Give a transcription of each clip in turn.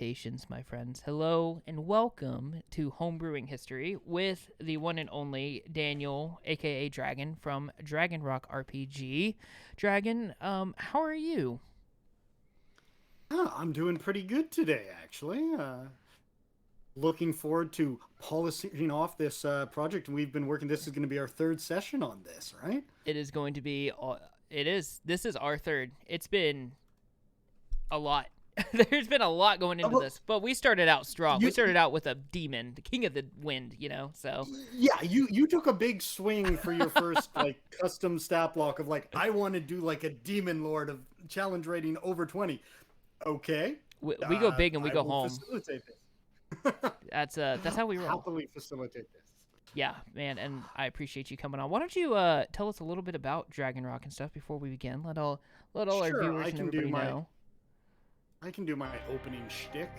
Salutations, my friends. Hello and welcome to Homebrewing History with the one and only Daniel, aka Dragon, from DragonRocRPG. Dragon, how are you? I'm doing pretty good today, actually. Looking forward to polishing off this project. We've been working. This is going to be our third session on this, right? It is going to be. It is. This is our third. It's been a lot. There's been a lot going into Well, this, but we started out strong. We you, started out with a demon, the king of the wind, so. yeah, you took a big swing for your first like custom stat block of like I want to do like a demon lord of challenge rating over 20. Okay, We go big and we I go will home. facilitate this. That's how we roll. Happily facilitate this. Yeah, man, and I appreciate you coming on. Why don't you tell us a little bit about Dragon Rock and stuff before we begin? Let all our Sure, viewers and everybody know. I can do my opening shtick.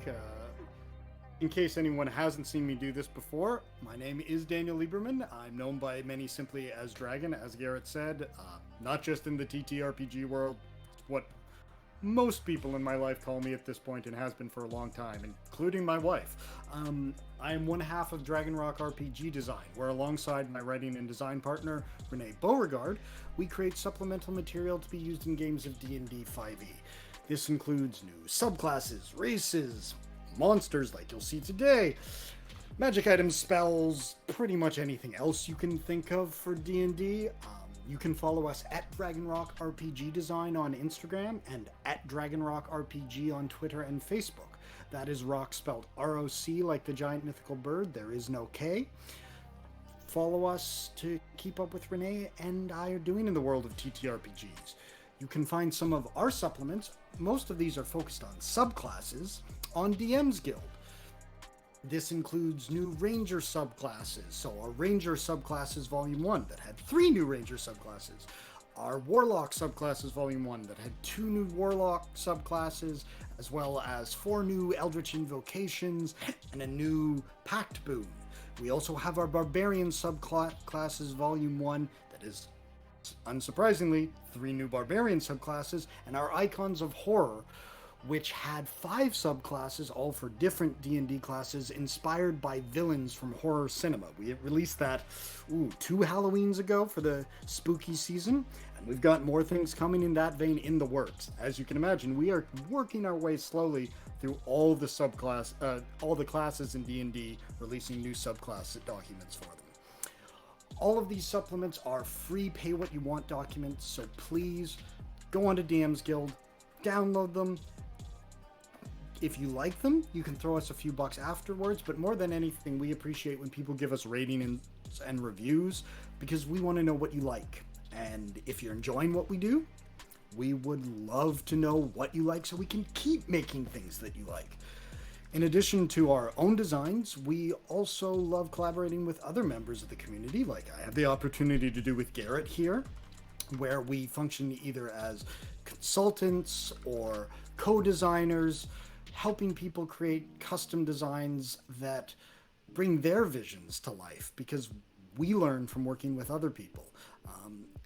In case anyone hasn't seen me do this before, my name is Daniel Lieberman. I'm known by many simply as Dragon, as Garrett said, not just in the TTRPG world. It's what most people in my life call me at this point and has been for a long time, including my wife. I am one half of DragonRocRPG Design, where alongside my writing and design partner, Renee Beauregard, we create supplemental material to be used in games of D&D 5e. This includes new subclasses, races, monsters like you'll see today, magic items, spells, pretty much anything else you can think of for D&D. You can follow us at DragonRocRPG Design on Instagram and at DragonRocRPG on Twitter and Facebook. That is rock spelled R-O-C like the giant mythical bird. There is no K. Follow us to keep up with Renee and I are doing in the world of TTRPGs. You can find some of our supplements. Most of these are focused on subclasses on DM's Guild. This includes new Ranger subclasses. So our Ranger subclasses Volume 1 that had 3 new Ranger subclasses. Our Warlock subclasses Volume 1 that had 2 new Warlock subclasses, as well as 4 new Eldritch Invocations and a new Pact Boon. We also have our Barbarian subclasses Volume 1 that is, unsurprisingly, 3 new Barbarian subclasses, and our Icons of Horror, which had 5 subclasses, all for different D&D classes, inspired by villains from horror cinema. We released that 2 Halloweens ago for the spooky season, and we've got more things coming in that vein in the works. As you can imagine, we are working our way slowly through all the classes in D&D, releasing new subclass documents for them. All of these supplements are free pay what you want documents, so please go onto DM's Guild, download them. If you like them, you can throw us a few bucks afterwards, but more than anything, we appreciate when people give us rating and reviews because we want to know what you like. And if you're enjoying what we do, we would love to know what you like so we can keep making things that you like. In addition to our own designs, we also love collaborating with other members of the community, like I have the opportunity to do with Garrett here, where we function either as consultants or co-designers, helping people create custom designs that bring their visions to life because we learn from working with other people.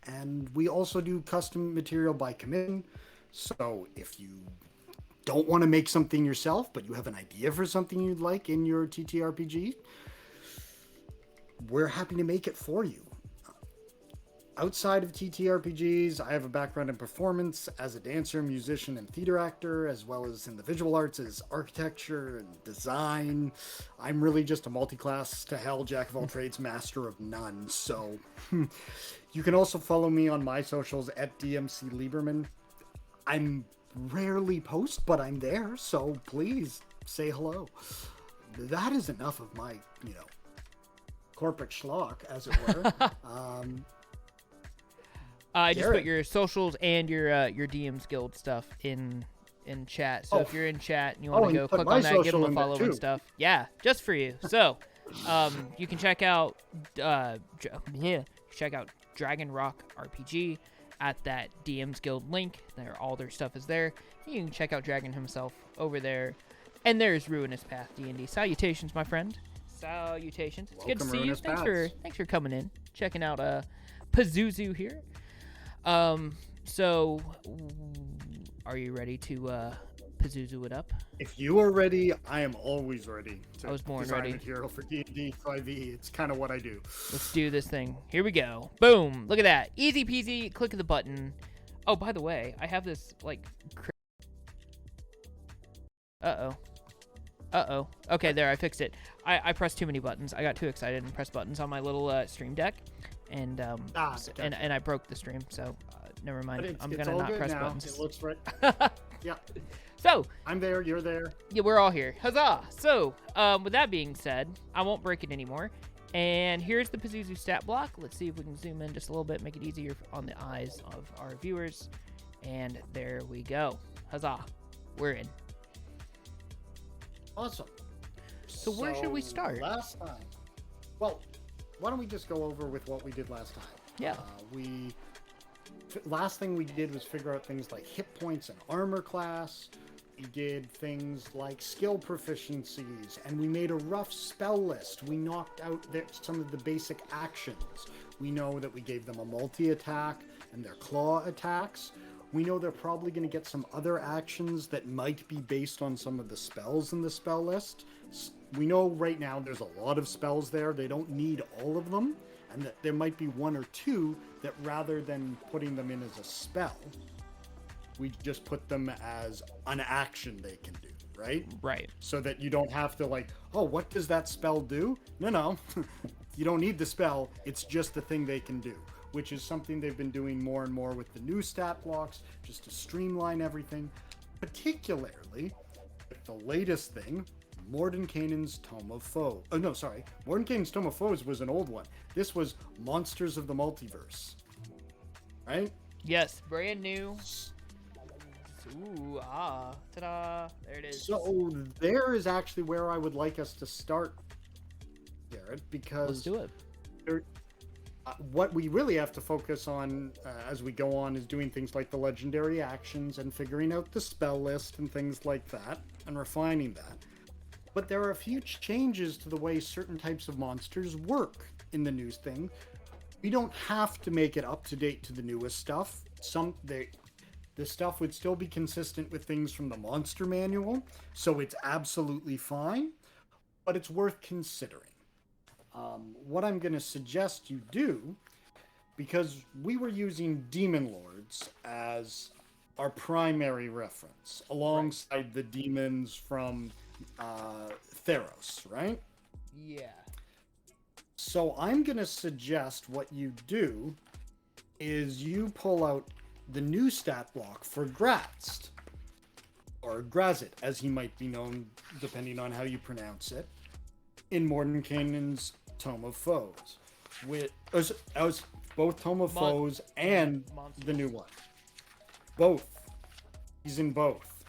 And we also do custom material by commission. So if you don't want to make something yourself, but you have an idea for something you'd like in your TTRPG, we're happy to make it for you. Outside of TTRPGs, I have a background in performance as a dancer, musician, and theater actor, as well as in the visual arts as architecture and design. I'm really just a multi-class to hell, jack of all trades, master of none. So you can also follow me on my socials at DMC Lieberman. I'm rarely post, but I'm there, so please say hello. That is enough of my, corporate schlock, as it were. I just put your socials and your DM's Guild stuff in chat. So if you're in chat and you want to go click on that, give them a follow and stuff. Yeah, just for you. So you can check out Dragon Rock RPG at that DM's Guild link. All their stuff is there. You can check out Dragon himself over there. And there's Ruinous Path D&D. Salutations, my friend. Salutations. It's good to see you. Thanks for coming in, checking out Pazuzu here. So are you ready to Pazuzu it up. If you are ready, I am always ready. I was born design ready. material for D&D 5e. It's kind of what I do. Let's do this thing. Here we go. Boom. Look at that. Easy peasy. Click the button. Oh, by the way, I have this, like... Uh-oh. Uh-oh. Okay, there, I fixed it. I pressed too many buttons. I got too excited and pressed buttons on my little stream deck. And, Gotcha. and I broke the stream, so never mind. I'm it's gonna all not good press now. buttons. It looks right. Yeah. So... I'm there, you're there. Yeah, we're all here. Huzzah! So, with that being said, I won't break it anymore. And here's the Pazuzu stat block. Let's see if we can zoom in just a little bit, make it easier on the eyes of our viewers. And there we go. Huzzah! We're in. Awesome. So where should we start? Last time. Well, why don't we just go over with what we did last time? Yeah. Last thing we did was figure out things like hit points and armor class. We did things like skill proficiencies, and we made a rough spell list. We knocked out some of the basic actions. We know that we gave them a multi-attack and their claw attacks. We know they're probably going to get some other actions that might be based on some of the spells in the spell list. We know right now there's a lot of spells there. They don't need all of them, and that there might be one or two that rather than putting them in as a spell, we just put them as an action they can do, right? Right. So that you don't have to like, oh, what does that spell do? No. You don't need the spell. It's just the thing they can do, which is something they've been doing more and more with the new stat blocks, just to streamline everything. Particularly with the latest thing, Mordenkainen's Tome of Foes. Oh, no, sorry. Mordenkainen's Tome of Foes was an old one. This was Monsters of the Multiverse. Right? Yes, brand new. Ooh, ta-da. There it is. So there is actually where I would like us to start, Garrett, because... Let's do it. What we really have to focus on as we go on is doing things like the legendary actions and figuring out the spell list and things like that, and refining that. But there are a few changes to the way certain types of monsters work in the new thing. We don't have to make it up to date to the newest stuff. The stuff would still be consistent with things from the monster manual, so it's absolutely fine, but it's worth considering. What I'm going to suggest you do, because we were using Demon Lords as our primary reference, alongside the demons from Theros, right? Yeah. So I'm going to suggest what you do is you pull out the new stat block for Graz'zt, or Graz'zt, as he might be known, depending on how you pronounce it, in Mordenkainen's Tome of Foes. As both Tome of Foes and the new one. Both. He's in both.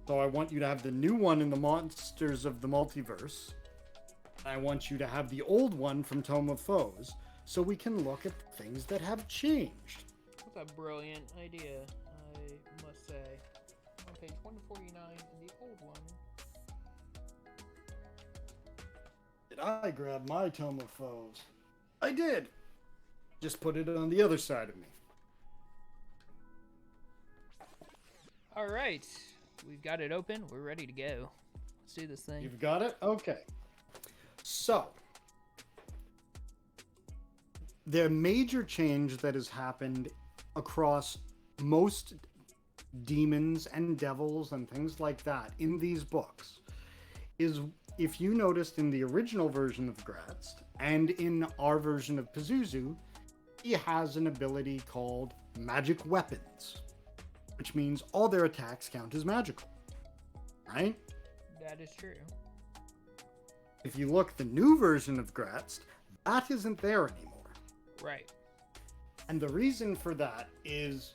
So I want you to have the new one in the Monsters of the Multiverse. I want you to have the old one from Tome of Foes, so we can look at things that have changed. That's a brilliant idea, I must say. On page 149 in the old one. Did I grab my Tome of Foes? I did. Just put it on the other side of me. All right. We've got it open. We're ready to go. Let's do this thing. You've got it? Okay. So, the major change that has happened across most demons and devils and things like that in these books is, if you noticed in the original version of Graz'zt and in our version of Pazuzu, he has an ability called Magic Weapons, which means all their attacks count as magical, right? That is true. If you look at the new version of Graz'zt, that isn't there anymore. Right. And the reason for that is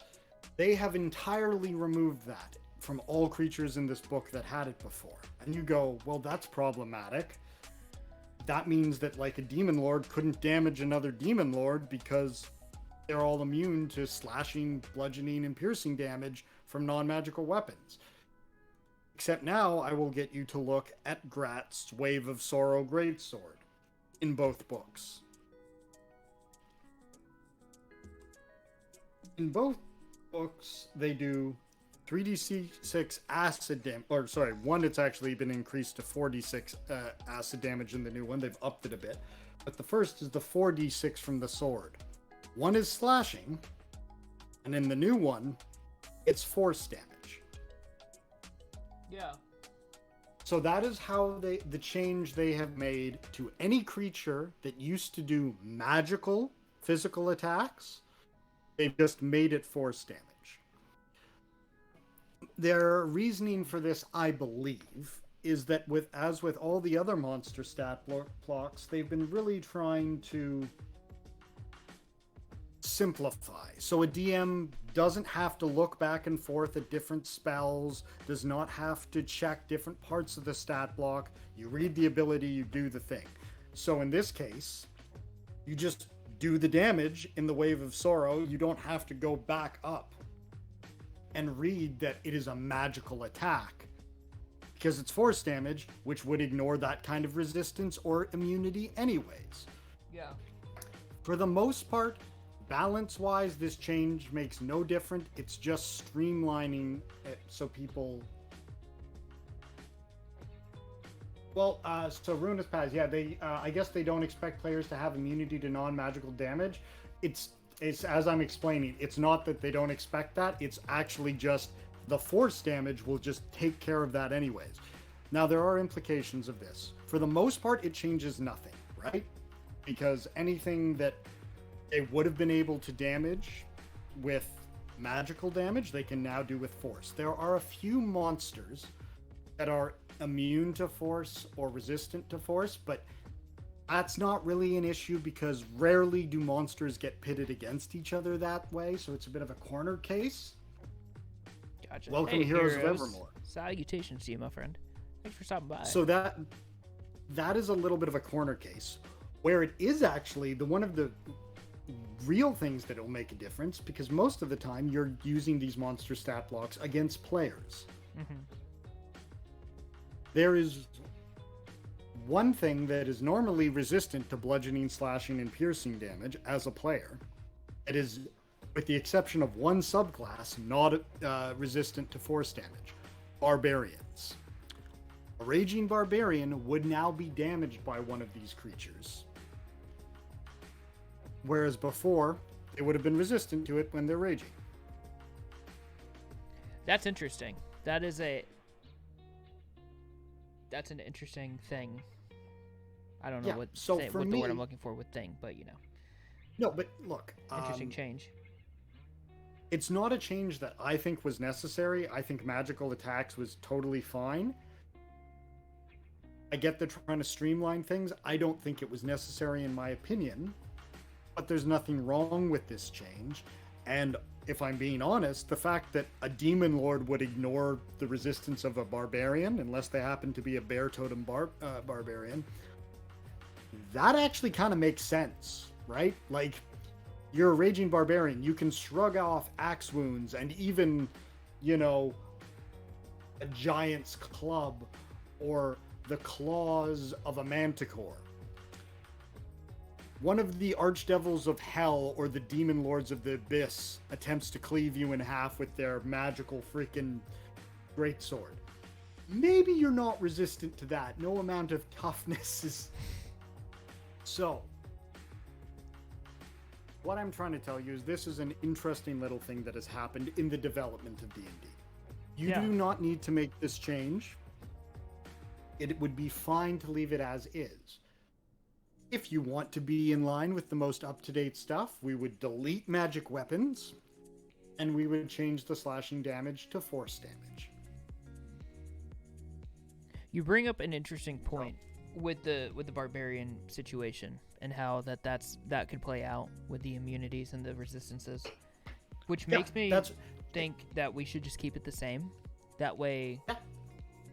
they have entirely removed that from all creatures in this book that had it before. And you go, well, that's problematic. That means that, like, a demon lord couldn't damage another demon lord because they're all immune to slashing, bludgeoning, and piercing damage from non-magical weapons. Except now I will get you to look at Graz'zt's Wave of Sorrow Greatsword in both books. In both books, they do 3d6 acid damage, or sorry, one, it's actually been increased to 4d6 acid damage in the new one. They've upped it a bit. But the first is the 4d6 from the sword. One is slashing, and in the new one, it's force damage. Yeah. So that is how the change they have made to any creature that used to do magical physical attacks. They've just made it force damage. Their reasoning for this, I believe, is that as with all the other monster stat blocks, they've been really trying to simplify. So a DM doesn't have to look back and forth at different spells, does not have to check different parts of the stat block. You read the ability, you do the thing. So in this case, you just do the damage in the Wave of Sorrow. You don't have to go back up and read that it is a magical attack, because it's force damage, which would ignore that kind of resistance or immunity anyways. Yeah. For the most part, balance-wise, this change makes no difference. It's just streamlining it so people... Well, so Ruinous Paths, yeah, I guess they don't expect players to have immunity to non-magical damage. It's as I'm explaining, it's not that they don't expect that, it's actually just the force damage will just take care of that anyways. Now, there are implications of this. For the most part, it changes nothing, right? Because anything that they would have been able to damage with magical damage, they can now do with force. There are a few monsters that are immune to force or resistant to force, but that's not really an issue because rarely do monsters get pitted against each other that way, so it's a bit of a corner case. Gotcha. Welcome, hey, Heroes of Evermore. Salutations to you, my friend. Thanks for stopping by. So that is a little bit of a corner case, where it is actually one of the real things that will make a difference, because most of the time you're using these monster stat blocks against players. Mm-hmm. There is one thing that is normally resistant to bludgeoning, slashing, and piercing damage as a player. It is, with the exception of one subclass, not resistant to force damage. Barbarians. A raging barbarian would now be damaged by one of these creatures. Whereas before, they would have been resistant to it when they're raging. That's interesting. That's an interesting thing. I don't know what the word I'm looking for with thing, but you know. No, but look. Interesting change. It's not a change that I think was necessary. I think magical attacks was totally fine. I get they're trying to streamline things. I don't think it was necessary in my opinion. But there's nothing wrong with this change. And if I'm being honest, the fact that a demon lord would ignore the resistance of a barbarian, unless they happen to be a bear totem barbarian, that actually kind of makes sense, right? Like, you're a raging barbarian, you can shrug off axe wounds and even, a giant's club or the claws of a manticore. One of the archdevils of hell or the demon lords of the abyss attempts to cleave you in half with their magical freaking greatsword. Maybe you're not resistant to that. No amount of toughness is... So, what I'm trying to tell you is this is an interesting little thing that has happened in the development of D&D. You do not need to make this change. It would be fine to leave it as is. If you want to be in line with the most up-to-date stuff, we would delete magic weapons, and we would change the slashing damage to force damage. You bring up an interesting point with the barbarian situation and how that could play out with the immunities and the resistances, which makes me think that we should just keep it the same. That way,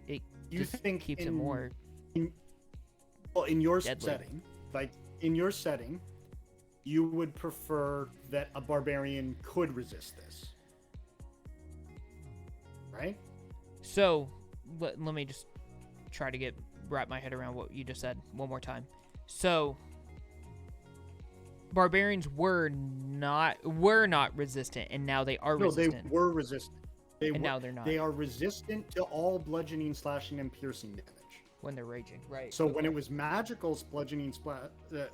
it keeps it more. In your setting. Like, in your setting, you would prefer that a barbarian could resist this. Right? So, let me just try to wrap my head around what you just said one more time. So, barbarians were not resistant, and now they are resistant. No, they were resistant. And now they're not. They are resistant to all bludgeoning, slashing, and piercing damage. When they're raging, right? So when it was magical bludgeoning,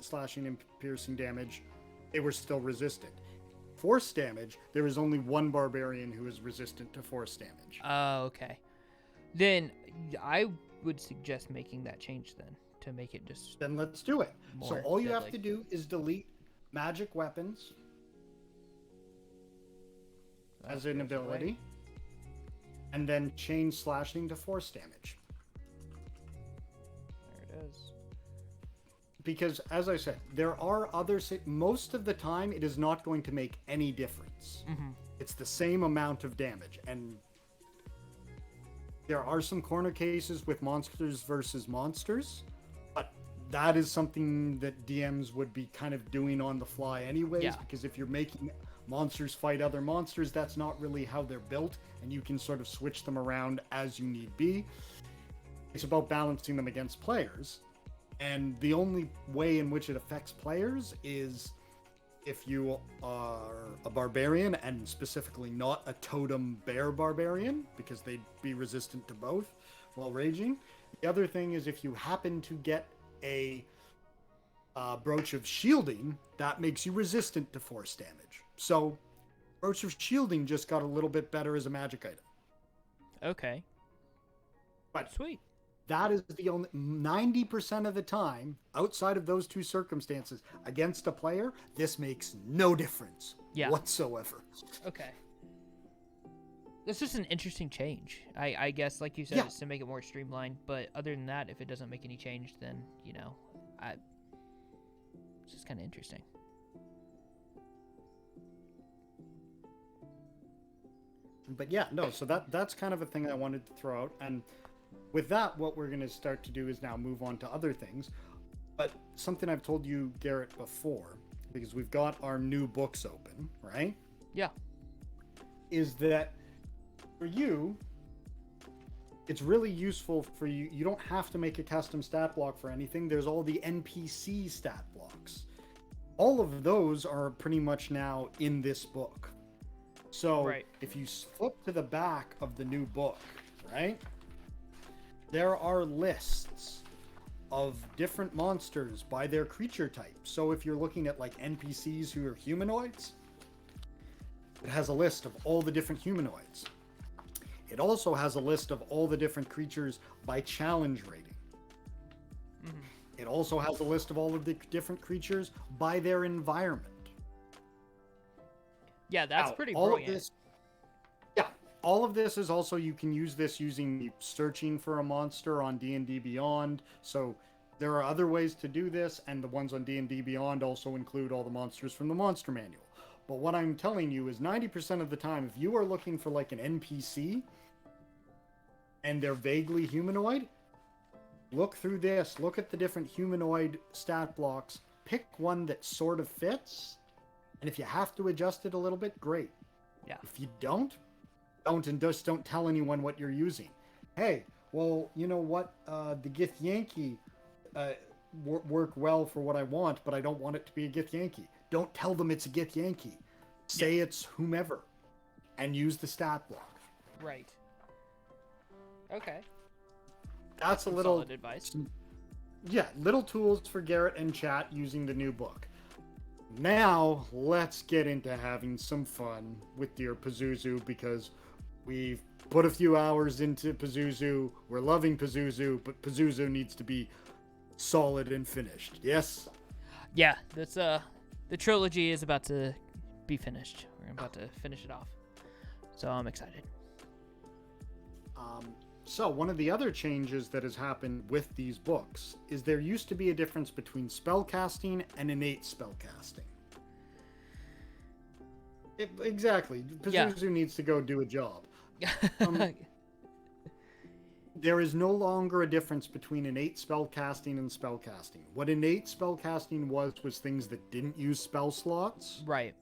slashing, and piercing damage, they were still resistant. Force damage, there is only one barbarian who is resistant to force damage. Oh, okay. Then I would suggest making that change then to make it just. Then let's do it. So all you deadly. have to do is delete magic weapons as an ability, and then change slashing to force damage. There it is. Because, as I said, there are most of the time it is not going to make any difference. Mm-hmm. It's the same amount of damage, and there are some corner cases with monsters versus monsters, but that is something that DMs would be kind of doing on the fly anyways, because if you're making monsters fight other monsters, that's not really how they're built, and you can sort of switch them around as you need be. It's about balancing them against players. And the only way in which it affects players is if you are a barbarian, and specifically not a totem bear barbarian, because they'd be resistant to both while raging. The other thing is if you happen to get a brooch of shielding, that makes you resistant to force damage. So brooch of shielding just got a little bit better as a magic item. Okay. But sweet. That is the only 90% of the time, outside of those two circumstances, against a player, this makes no difference whatsoever. Okay. This is an interesting change. I guess, like you said, it's to make it more streamlined. But other than that, if it doesn't make any change, then, it's just kind of interesting. But yeah, no, so that's kind of a thing I wanted to throw out. And with that, what we're going to start to do is now move on to other things. But something I've told you, Garrett, before, because we've got our new books open, right? Yeah. Is that for you, it's really useful for you. You don't have to make a custom stat block for anything. There's all the NPC stat blocks. All of those are pretty much now in this book. So if you flip to the back of the new book, right? There are lists of different monsters by their creature type. So if you're looking at like NPCs who are humanoids, it has a list of all the different humanoids. It also has a list of all the different creatures by challenge rating. Mm-hmm. It also has a list of all of the different creatures by their environment. Yeah, that's pretty brilliant. All of this is also, you can use this using searching for a monster on D&D Beyond. So there are other ways to do this, and the ones on D&D Beyond also include all the monsters from the monster manual. But what I'm telling you is 90% of the time, if you are looking for like an NPC and they're vaguely humanoid, look through this, look at the different humanoid stat blocks, pick one that sort of fits, and if you have to adjust it a little bit, great. Yeah. If you don't, and just don't tell anyone what you're using. Hey, well, you know what? The Githyanki work well for what I want, but I don't want it to be a Githyanki. Don't tell them it's a Githyanki. Say it's whomever, and use the stat block. Right. Okay. That's a little solid advice. Little tools for Garrett and chat using the new book. Now, let's get into having some fun with dear Pazuzu, because we've put a few hours into Pazuzu. We're loving Pazuzu, but Pazuzu needs to be solid and finished. Yes? Yeah, that's the trilogy is about to be finished. We're about to finish it off. So I'm excited. So one of the other changes that has happened with these books is there used to be a difference between spellcasting and innate spellcasting. Exactly. Pazuzu needs to go do a job. There is no longer a difference between innate spellcasting and spellcasting. What innate spellcasting was things that didn't use spell slots. Right.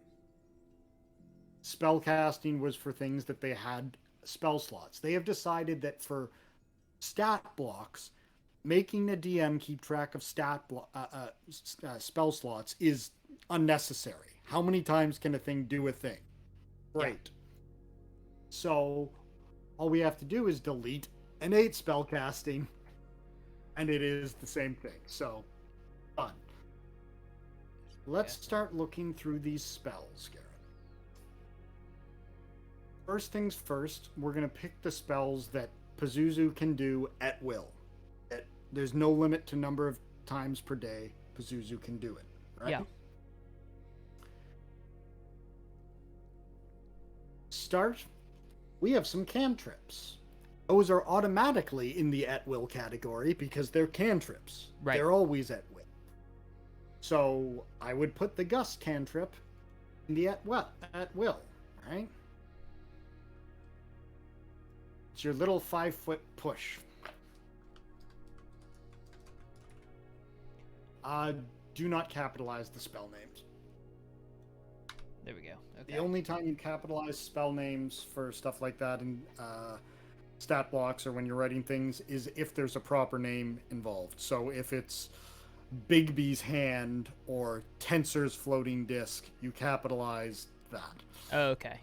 Spellcasting was for things that they had spell slots. They have decided that for stat blocks, making a DM keep track of spell slots is unnecessary. How many times can a thing do a thing? Great. So all we have to do is delete innate spellcasting, and it is the same thing. So, fun. Let's start looking through these spells, Garrett. First things first, we're going to pick the spells that Pazuzu can do at will. There's no limit to number of times per day Pazuzu can do it, right? Yeah. Start. We have some cantrips. Those are automatically in the at will category because they're cantrips. Right. They're always at will. So I would put the gust cantrip in the at will, right? It's your little 5-foot push. Do not capitalize the spell names. There we go. Okay. The only time you capitalize spell names for stuff like that in stat blocks or when you're writing things is if there's a proper name involved. So if it's Bigby's hand or Tensor's floating disc, you capitalize that. Okay.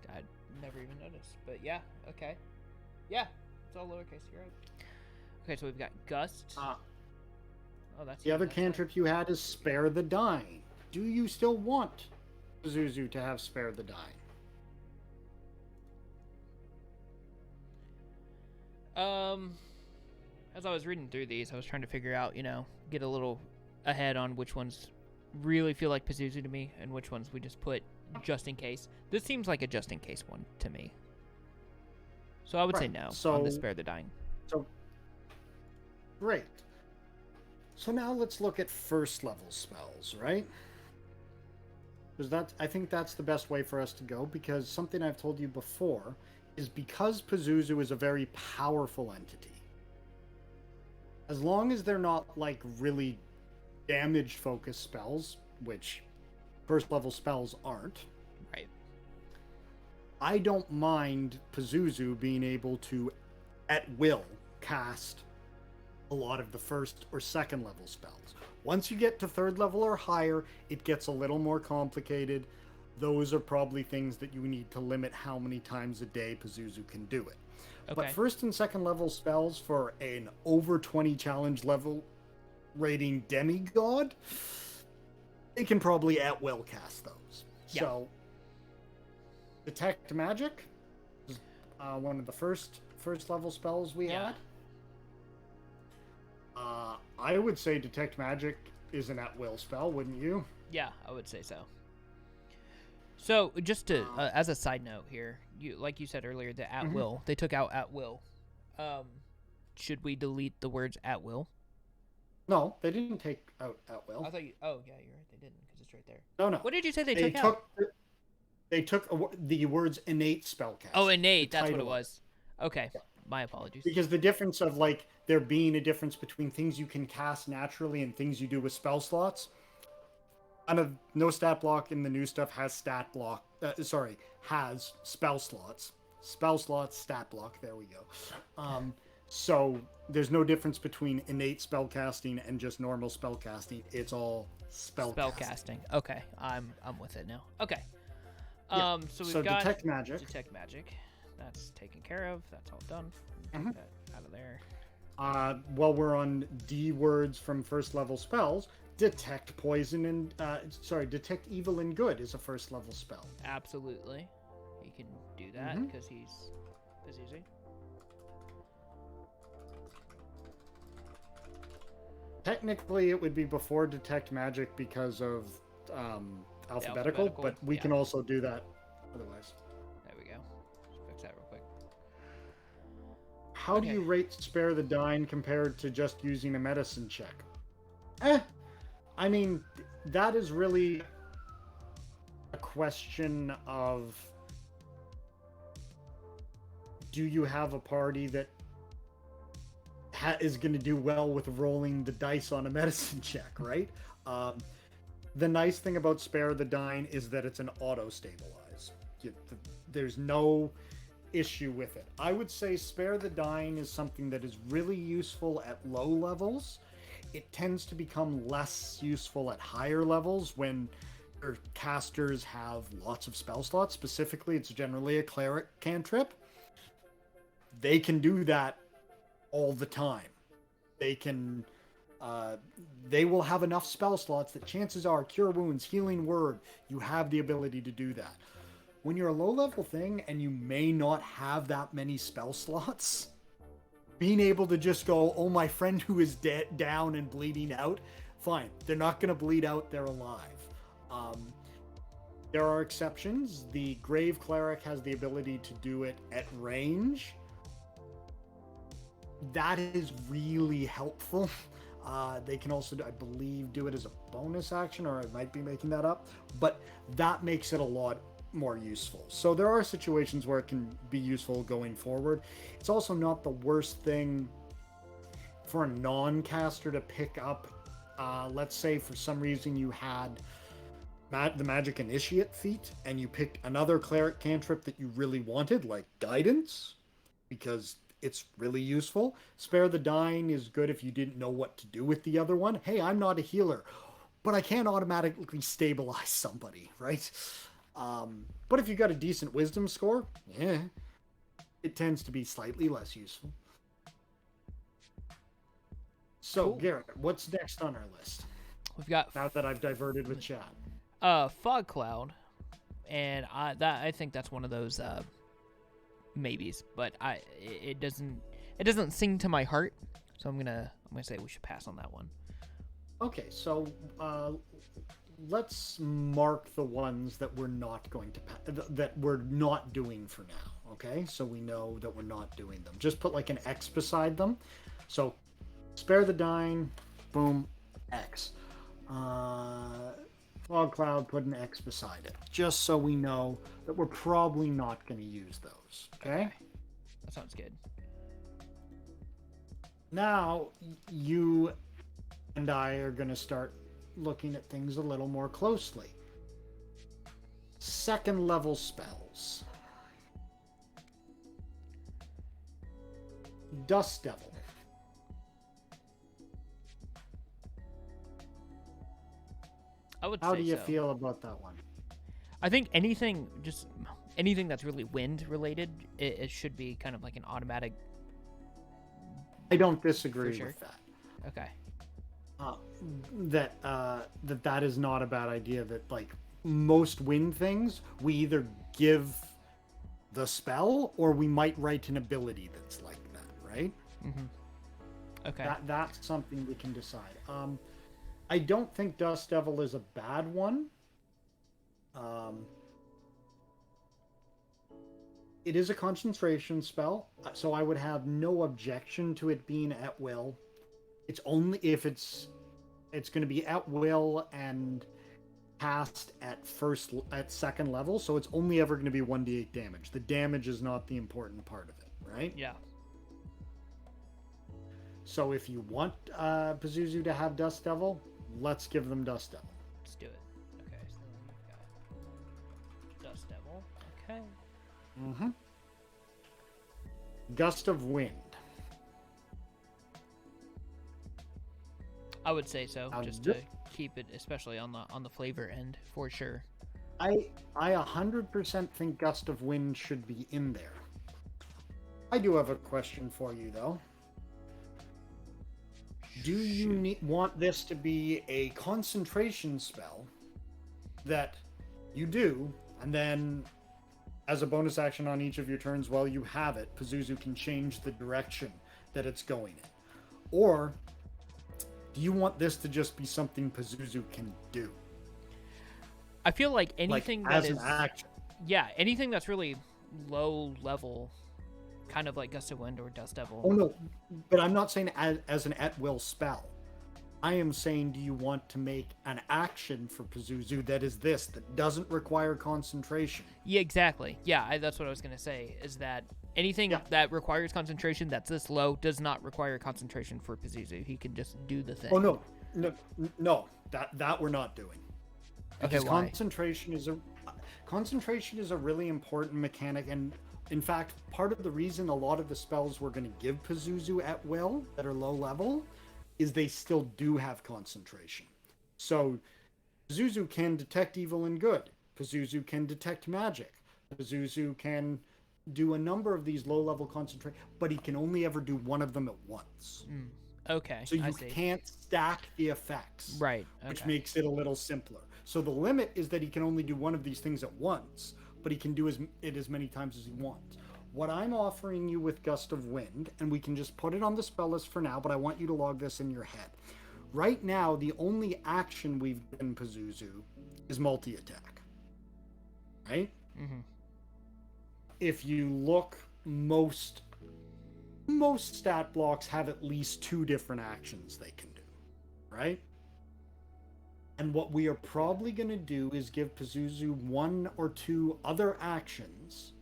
I never even noticed, but yeah. Okay. Yeah, it's all lowercase. You're right. Okay, so we've got Gust. Oh, that's the other cantrip you had is Spare the Dying. Do you still want Pazuzu to have Spare the Dying? As I was reading through these, I was trying to figure out, get a little ahead on which ones really feel like Pazuzu to me and which ones we just put just in case. This seems like a just in case one to me. So I would say no on the Spare the Dying. So, great. So now let's look at first level spells, right? Because I think that's the best way for us to go, because something I've told you before is because Pazuzu is a very powerful entity. As long as they're not like really damage focused spells, which first level spells aren't. Right. I don't mind Pazuzu being able to, at will, cast a lot of the first or second level spells. Once you get to third level or higher, it gets a little more complicated. Those are probably things that you need to limit how many times a day Pazuzu can do it. Okay. But first and second level spells for an over 20 challenge level rating demigod, it can probably at will cast those. Yeah. So, Detect Magic is one of the first level spells we had. I would say Detect Magic is an at-will spell, wouldn't you? Yeah, I would say so. So, just to, as a side note here, like you said earlier, the at-will, they took out at-will. Should we delete the words at-will? No, they didn't take out at-will. I thought you, oh, yeah, you're right, they didn't, because it's right there. No. What did you say they took out? They took the words innate spellcast. Oh, innate, that's what it was. Okay. Yeah. My apologies. Because the difference of, like, there being a difference between things you can cast naturally and things you do with spell slots. No stat block in the new stuff has has spell slots. Spell slots, stat block, there we go. So there's no difference between innate spellcasting and just normal spellcasting. It's all spellcasting. Okay, I'm with it now. Okay. Yeah. So we've got Detect Magic. Detect Magic. That's taken care of. That's all done. Mm-hmm. That out of there. While we're on D words from first level spells, Detect Poison and Detect Evil and Good is a first level spell. Absolutely, he can do that because he's Pazuzu. Technically, it would be before Detect Magic because of alphabetical, but we can also do that otherwise. There we go. Just fix that real quick. How do you rate Spare the Dying compared to just using a medicine check? I mean, that is really a question of, do you have a party that is going to do well with rolling the dice on a medicine check, right? The nice thing about Spare the Dying is that it's an auto-stabilize. There's no issue with it. I would say Spare the Dying is something that is really useful at low levels. It tends to become less useful at higher levels when casters have lots of spell slots. Specifically, it's generally a cleric cantrip. They can do that all the time. They can, they will have enough spell slots that chances are Cure Wounds, Healing Word, you have the ability to do that. When you're a low-level thing and you may not have that many spell slots, being able to just go, oh, my friend who is down and bleeding out, fine. They're not going to bleed out, they're alive. There are exceptions. The Grave Cleric has the ability to do it at range. That is really helpful. They can also, I believe, do it as a bonus action, or I might be making that up, but that makes it a lot more useful. So there are situations where it can be useful going forward. It's also not the worst thing for a non-caster to pick up. Let's say for some reason you had the Magic Initiate feat, and you picked another cleric cantrip that you really wanted, like Guidance, because it's really useful. Spare the Dying is good if you didn't know what to do with the other one. Hey, I'm not a healer, but I can't automatically stabilize somebody, right? But if you got a decent wisdom score, yeah, it tends to be slightly less useful. So, cool. Garrett, what's next on our list? We've got, now that I've diverted with chat, Fog Cloud, and I think that's one of those maybes, but it doesn't sing to my heart, so I'm gonna say we should pass on that one. Okay, so let's mark the ones that we're not going to that we're not doing for now. Okay, so we know that we're not doing them. Just put like an X beside them. So Spare the Dying, boom, X. Fog Cloud, put an X beside it, just so we know that we're probably not going to use those. Okay? That sounds good. Now, you and I are going to start looking at things a little more closely. Second level spells. Dust Devil. How do you feel about that one? I think anything that's really wind related, it should be kind of like an automatic. I don't disagree with that. Okay. That is not a bad idea. That like most wind things, we either give the spell or we might write an ability that's like that, right? Mm-hmm. Okay. That's something we can decide. I don't think Dust Devil is a bad one. It is a concentration spell, so I would have no objection to it being at will. It's only if it's going to be at will and cast at second level, so it's only ever going to be 1d8 damage. The damage is not the important part of it, right? Yeah. So if you want Pazuzu to have Dust Devil, let's give them Dust Devil. Let's do it. Okay, so we've got Dust Devil. Okay. Mm-hmm. Gust of Wind. I would say so, just to keep it, especially on the flavor end, for sure. I 100% think Gust of Wind should be in there. I do have a question for you, though. Do you want this to be a concentration spell that you do, and then as a bonus action on each of your turns while you have it, Pazuzu can change the direction that it's going in? Or do you want this to just be something Pazuzu can do? I feel like anything like, that as is an action. Yeah, anything that's really low level, kind of like Gust of Wind or Dust Devil. Oh no, but I'm not saying as an at-will spell. I am saying, do you want to make an action for Pazuzu that doesn't require concentration? Yeah, exactly. Yeah, that's what I was going to say, is that anything that requires concentration that's this low does not require concentration for Pazuzu. He can just do the thing. Oh, no. That we're not doing. Because okay, why? Concentration is a really important mechanic, and in fact, part of the reason a lot of the spells we're going to give Pazuzu at will that are low level is they still do have concentration. So Pazuzu can detect evil and good. Pazuzu can detect magic. Pazuzu can do a number of these low-level concentration, but he can only ever do one of them at once. Okay, So I you see. can't stack the effects, Right. which Okay. makes it a little simpler. So the limit is that he can only do one of these things at once, but he can do it as many times as he wants. What I'm offering you with Gust of Wind, and we can just put it on the spell list for now, but I want you to log this in your head. Right now, the only action we've given Pazuzu is multi-attack. Right? Mm-hmm. If you look, most stat blocks have at least 2 different actions they can do. Right? And what we are probably going to do is give Pazuzu 1 or 2 other actions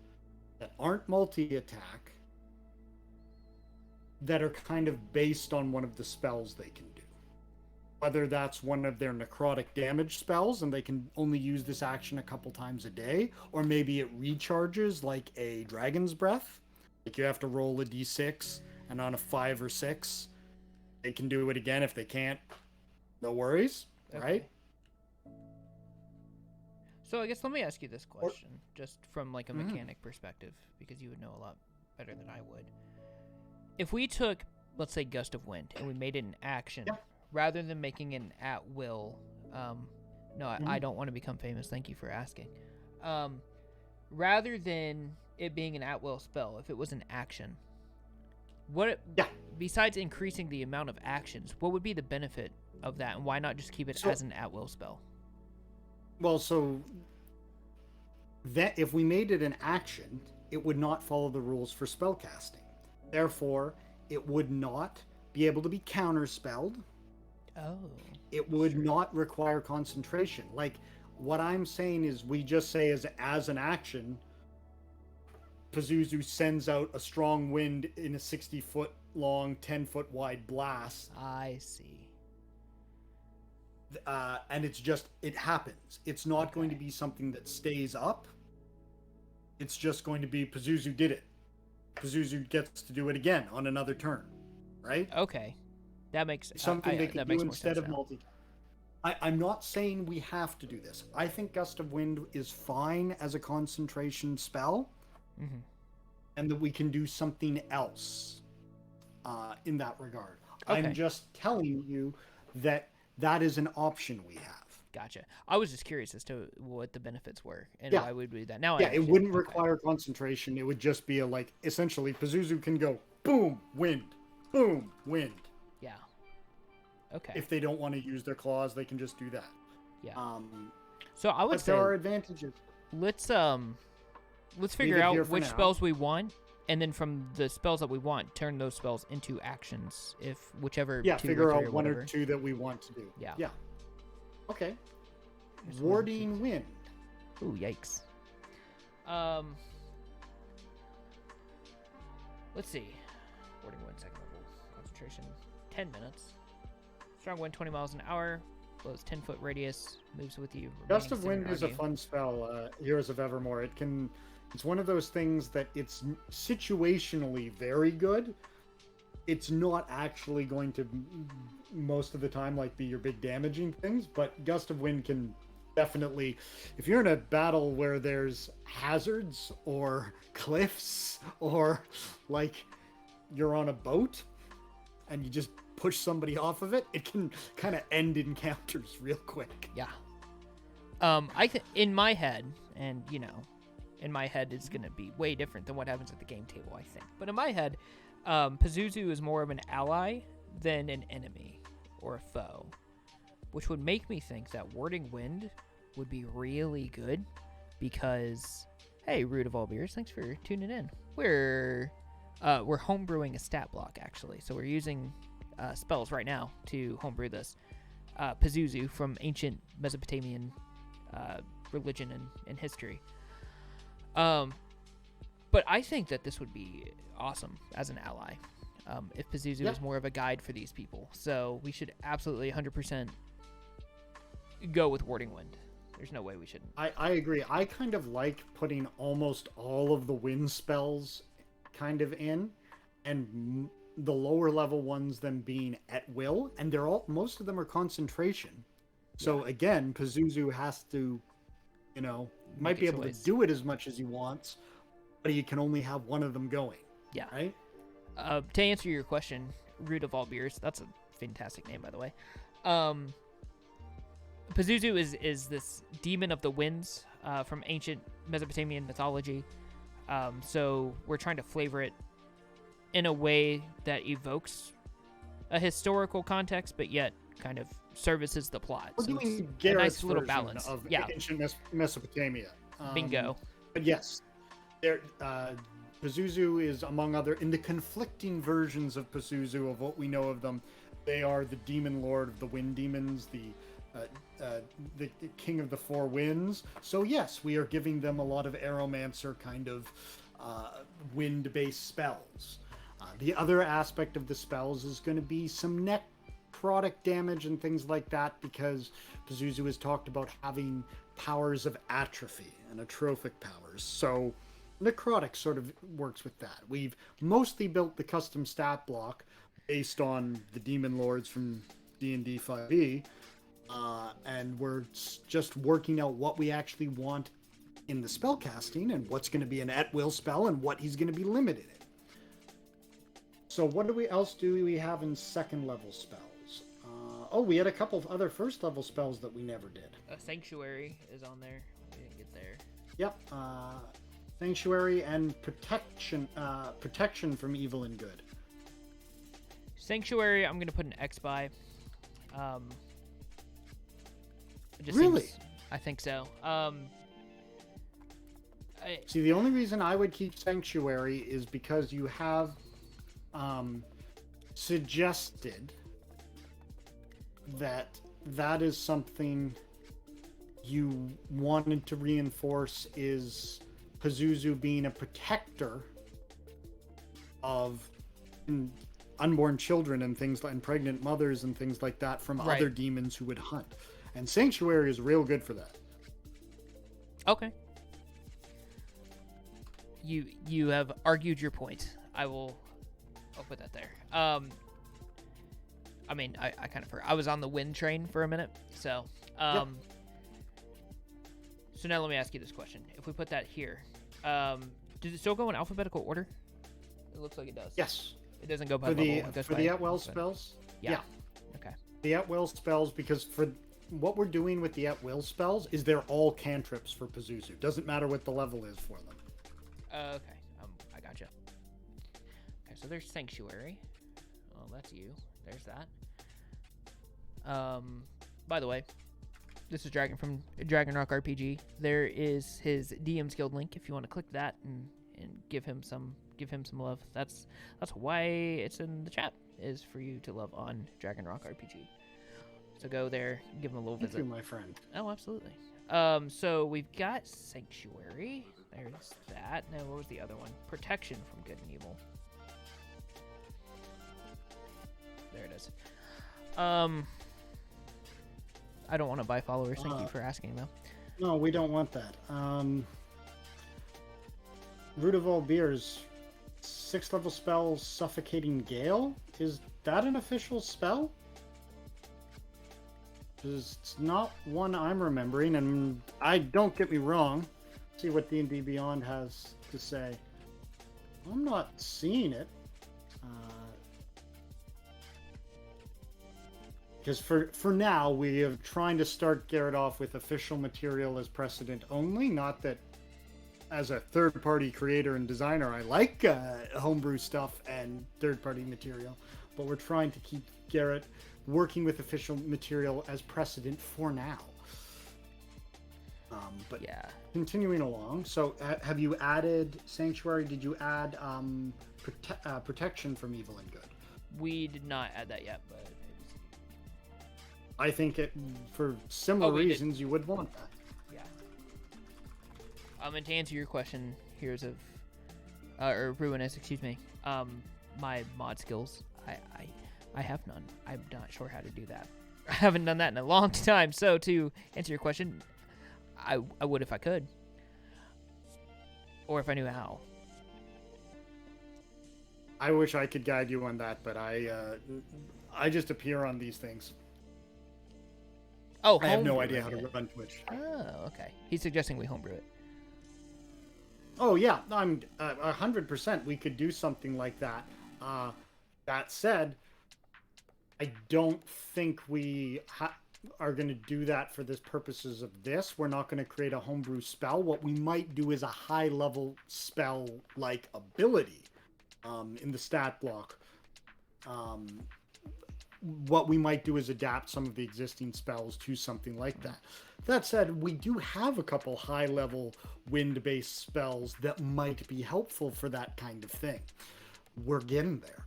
that aren't multi-attack that are kind of based on one of the spells they can do. Whether that's one of their necrotic damage spells and they can only use this action a couple times a day, or maybe it recharges like a Dragon's Breath. Like you have to roll a d6, and on a 5 or 6, they can do it again. If they can't, no worries, right? So I guess let me ask you this question, just from like a mechanic perspective, because you would know a lot better than I would. If we took, let's say, Gust of Wind, and we made it an action, rather than making it an at-will, I don't want to become famous, thank you for asking. Rather than it being an at-will spell, if it was an action, besides increasing the amount of actions, what would be the benefit of that, and why not just keep it as an at-will spell? Well, so that if we made it an action, it would not follow the rules for spellcasting. Therefore, it would not be able to be counterspelled. Oh. It would not require concentration. Like, what I'm saying is we just say as an action, Pazuzu sends out a strong wind in a 60-foot long, 10-foot wide blast. I see. And it happens. It's not going to be something that stays up. It's just going to be Pazuzu did it. Pazuzu gets to do it again on another turn, right? Okay, that makes something they can do instead of multi. I'm not saying we have to do this. I think Gust of Wind is fine as a concentration spell, and that we can do something else in that regard. Okay. I'm just telling you that is an option we have. Gotcha. I was just curious as to what the benefits were and why we would do that. Now, it wouldn't require concentration. It would just be essentially Pazuzu can go boom, wind, boom, wind. Yeah. Okay. If they don't want to use their claws, they can just do that. Yeah. So I would say there are advantages. Let's figure out which spells we want, and then from the spells that we want, turn those spells into actions. If whichever. Yeah. Figure out one or two that we want to do. Yeah. Yeah. Okay. Warding Wind. Ooh, yikes. Let's see. Warding Wind, second level. Concentration, 10 minutes. Strong wind, 20 miles an hour. Blows 10-foot radius. Moves with you. Gust of Wind is a fun spell. Heroes of Evermore. It's one of those things that it's situationally very good. It's not actually going to, most of the time, be your big damaging things, but Gust of Wind can definitely, if you're in a battle where there's hazards or cliffs or you're on a boat and you just push somebody off of it, it can kind of end encounters real quick. Yeah. In my head, and in my head it's going to be way different than what happens at the game table, I think. But in my head, Pazuzu is more of an ally than an enemy or a foe, which would make me think that Warding Wind would be really good because, hey, Root of All Beers, thanks for tuning in. We're homebrewing a stat block, actually, so we're using spells right now to homebrew this. Pazuzu from ancient Mesopotamian religion and history. But I think that this would be awesome as an ally if Pazuzu is more of a guide for these people. So we should absolutely 100% go with Warding Wind. There's no way we shouldn't. I agree. I kind of like putting almost all of the wind spells kind of in, and the lower level ones them being at will, and most of them are concentration. So Yeah. again, Pazuzu has to, might Make be a able to choice. do it as much as he wants, but he can only have one of them going, Yeah. right? To answer your question, Root of all beers. That's a fantastic name, by the way. Um, Pazuzu is this demon of the winds from ancient Mesopotamian mythology. So we're trying to flavor it in a way that evokes a historical context, but yet kind of services the plot. We're So it's doing a Garrett's nice little version balance. of Yeah, ancient Mesopotamia. bingo. But yes, there. Pazuzu is among other in the conflicting versions of Pazuzu of what we know of them. They are the demon lord of the wind demons, the king of the four winds. So yes, we are giving them a lot of aeromancer kind of wind-based spells. The other aspect of the spells is going to be some necrotic damage and things like that, because Pazuzu has talked about having powers of atrophy and atrophic powers. So necrotic sort of works with that. We've mostly built the custom stat block based on the demon lords from D&D 5e, and we're just working out what we actually want in the spell casting and what's going to be an at-will spell and what he's going to be limited in. So what else do we have in second level spells? We had a couple of other first level spells that we never did. A sanctuary is on there. We didn't get there. Yep. Sanctuary and protection from evil and good. Sanctuary, I'm gonna put an X by. It just Really? seems- I think so. See, the only reason I would keep Sanctuary is because you have suggested that is something you wanted to reinforce, is Pazuzu being a protector of unborn children and things like, and pregnant mothers and things like that from Right. other demons who would hunt. And Sanctuary is real good for that. Okay. You have argued your point. I'll put that there. I mean, I kind of I was on the wind train for a minute, so Yep. So now let me ask you this question: if we put that here, does it still go in alphabetical order? It looks like it does. Yes. It doesn't go by For level. the It goes for by the at-will alphabet. spells. Yeah. Okay. The at-will spells, because for what we're doing with the at-will spells is they're all cantrips for Pazuzu. Doesn't matter what the level is for them. Okay. I gotcha. Okay, so there's Sanctuary. Well, that's you. There's that. By the way, this is Dragon from DragonRocRPG. There is his DM's Guild link if you want to click that and give him some love. That's why it's in the chat, is for you to love on DragonRocRPG. So go there, give him a little Thank visit. you, my friend. Oh, absolutely. So we've got Sanctuary. There's that. Now, what was the other one? Protection from good and evil. There it is. I don't want to buy followers. Thank you for asking, though. No, we don't want that. Root of all beers, 6th level spell, Suffocating Gale. Is that an official spell? Because it's not one I'm remembering, and I don't get me wrong. See what D&D Beyond has to say. I'm not seeing it. Because for now, we are trying to start Garrett off with official material as precedent only. Not that, as a third-party creator and designer, I like homebrew stuff and third-party material, but we're trying to keep Garrett working with official material as precedent for now. But Yeah. continuing along, so have you added Sanctuary? Did you add protection from evil and good? We did not add that yet, but I think for similar we did. reasons you would want that. yeah. And to answer your question, Heroes of or Ruinous, excuse me. My mod skills, I have none. I'm not sure how to do that. I haven't done that in a long time. So to answer your question, I would if I could, or if I knew how. I wish I could guide you on that, but I just appear on these things. Oh, I have no homebrewing idea how to it. run Twitch. Oh, okay. He's suggesting we homebrew it. Oh yeah, I'm 100%. We could do something like that. That said, I don't think we are going to do that for the purposes of this. We're not going to create a homebrew spell. What we might do is a high-level spell-like ability in the stat block. What we might do is adapt some of the existing spells to something like that. That said, we do have a couple high-level wind-based spells that might be helpful for that kind of thing. We're getting there.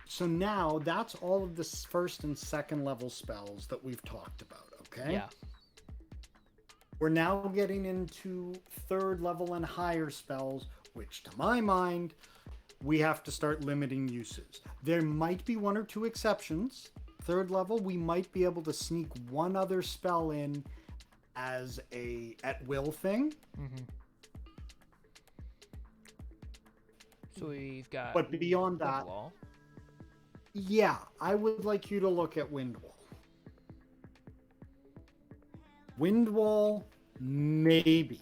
So now that's all of the first and second level spells that we've talked about, okay? Yeah. We're now getting into third level and higher spells, which to my mind, we have to start limiting uses. There might be one or two exceptions. Third level, we might be able to sneak one other spell in as a at-will thing. Mm-hmm. So we've got... But beyond that... Wall. Yeah, I would like you to look at Windwall. Windwall, maybe.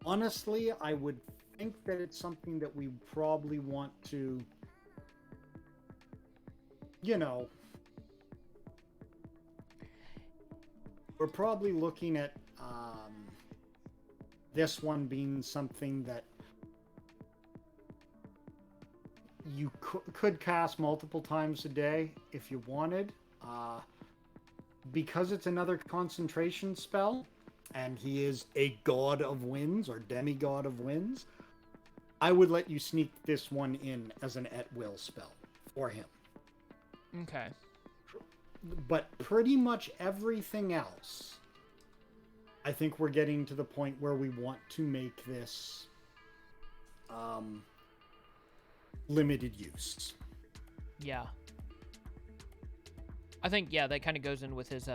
Honestly, I would think that it's something that we probably want to, we're probably looking at this one being something that you could cast multiple times a day if you wanted. Because it's another concentration spell, and he is a god of winds or demigod of winds, I would let you sneak this one in as an at-will spell for him. Okay. But pretty much everything else, I think we're getting to the point where we want to make this limited use. Yeah. I think, yeah, that kind of goes in with his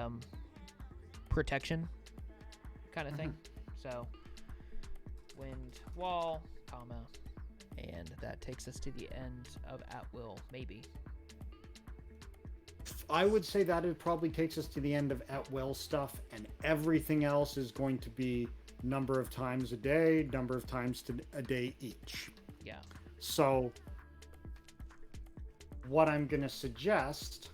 protection kind of thing. So, wind, wall, comma, and that takes us to the end of at will, maybe. I would say that it probably takes us to the end of at-will stuff, and everything else is going to be number of times a day, number of times a day each. Yeah. So, what I'm going to suggest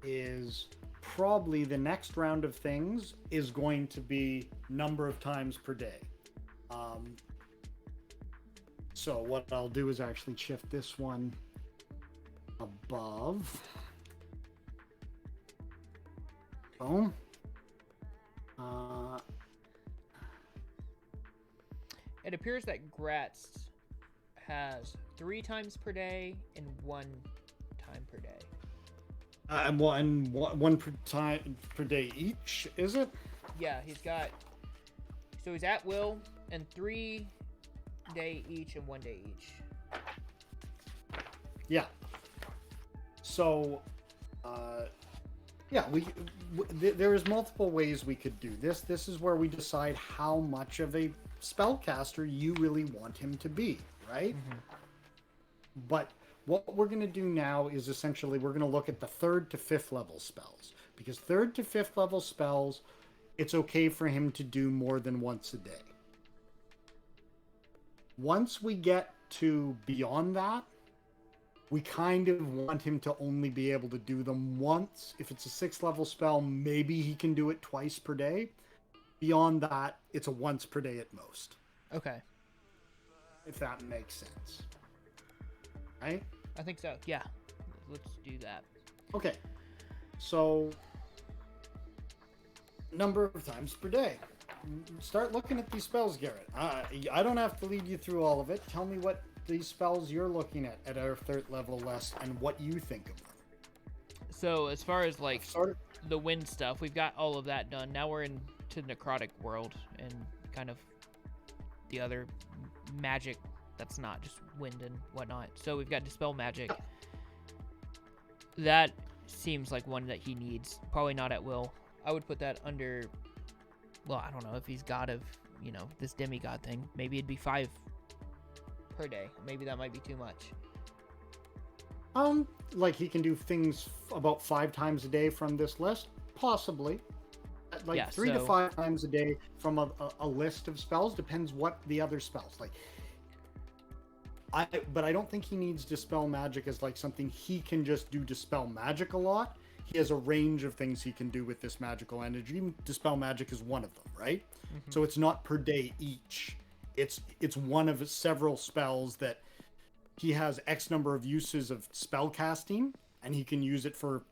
is probably the next round of things is going to be number of times per day. So what I'll do is actually shift this one above. Boom. It appears that Gratz has 3 times per day and 1 time per day. And one per time per day each, is it? Yeah, he's got... So he's at will and 3 day each and 1 day each. Yeah. So, yeah, there is multiple ways we could do this. This is where we decide how much of a spellcaster you really want him to be, right? Mm-hmm. But what we're going to do now is essentially we're going to look at the 3rd to 5th level spells. Because 3rd to 5th level spells, it's okay for him to do more than once a day. Once we get to beyond that, we kind of want him to only be able to do them once. If it's a 6th level spell, maybe he can do it twice per day. Beyond that, it's a once per day at most. Okay. If that makes sense. Right? I think so, yeah. Let's do that. Okay. So, number of times per day. Start looking at these spells, Garrett. I don't have to lead you through all of it. Tell me what these spells you're looking at our 3rd level list and what you think of them. So, as far as, like, the wind stuff, we've got all of that done. Now we're into necrotic world and kind of the other magic that's not just wind and whatnot. So we've got dispel magic. That seems like one that he needs. Probably not at will. I would put that under, well, I don't know if he's god of, this demigod thing. Maybe it'd be 5 per day. Maybe that might be too much. Like he can do things about 5 times a day from this list, possibly. Like Yeah, 3 to so 5 times a day from a list of spells, depends what the other spells like. But I don't think he needs Dispel Magic as like something he can just do Dispel Magic a lot. He has a range of things he can do with this magical energy. Dispel Magic is one of them, right? So it's not per day each. It's one of several spells that he has X number of uses of spell casting, and he can use it for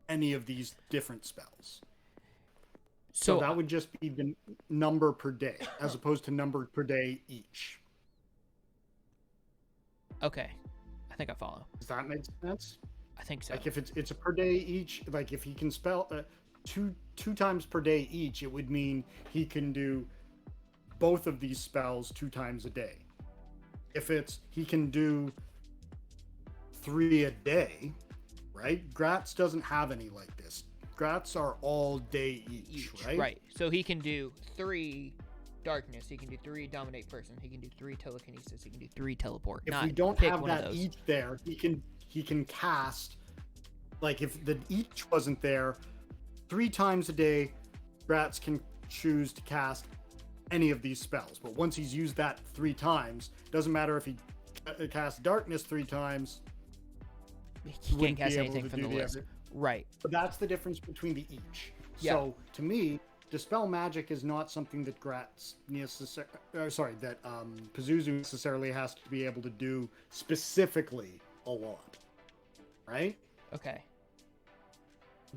any of these different spells. So that would just be the number per day, as opposed to number per day each. Okay, I think I follow. Does that make sense? I think so. Like if it's a per day each, like if he can spell two times per day each, it would mean he can do both of these spells 2 times a day. If he can do 3 a day, right? Grats doesn't have any like this. Grats are all day each, right? Right. So he can do 3 darkness. He can do 3 dominate person. He can do 3 telekinesis. He can do 3 teleport. If we don't have that each there, he can cast, like if the each wasn't there, 3 times a day, Grats can choose to cast any of these spells. But once he's used that 3 times, doesn't matter if he casts darkness 3 times. He can't cast anything from the list. Right. But that's the difference between the each. Yeah. So to me, Dispel Magic is not something that Pazuzu necessarily has to be able to do specifically a lot, right? Okay.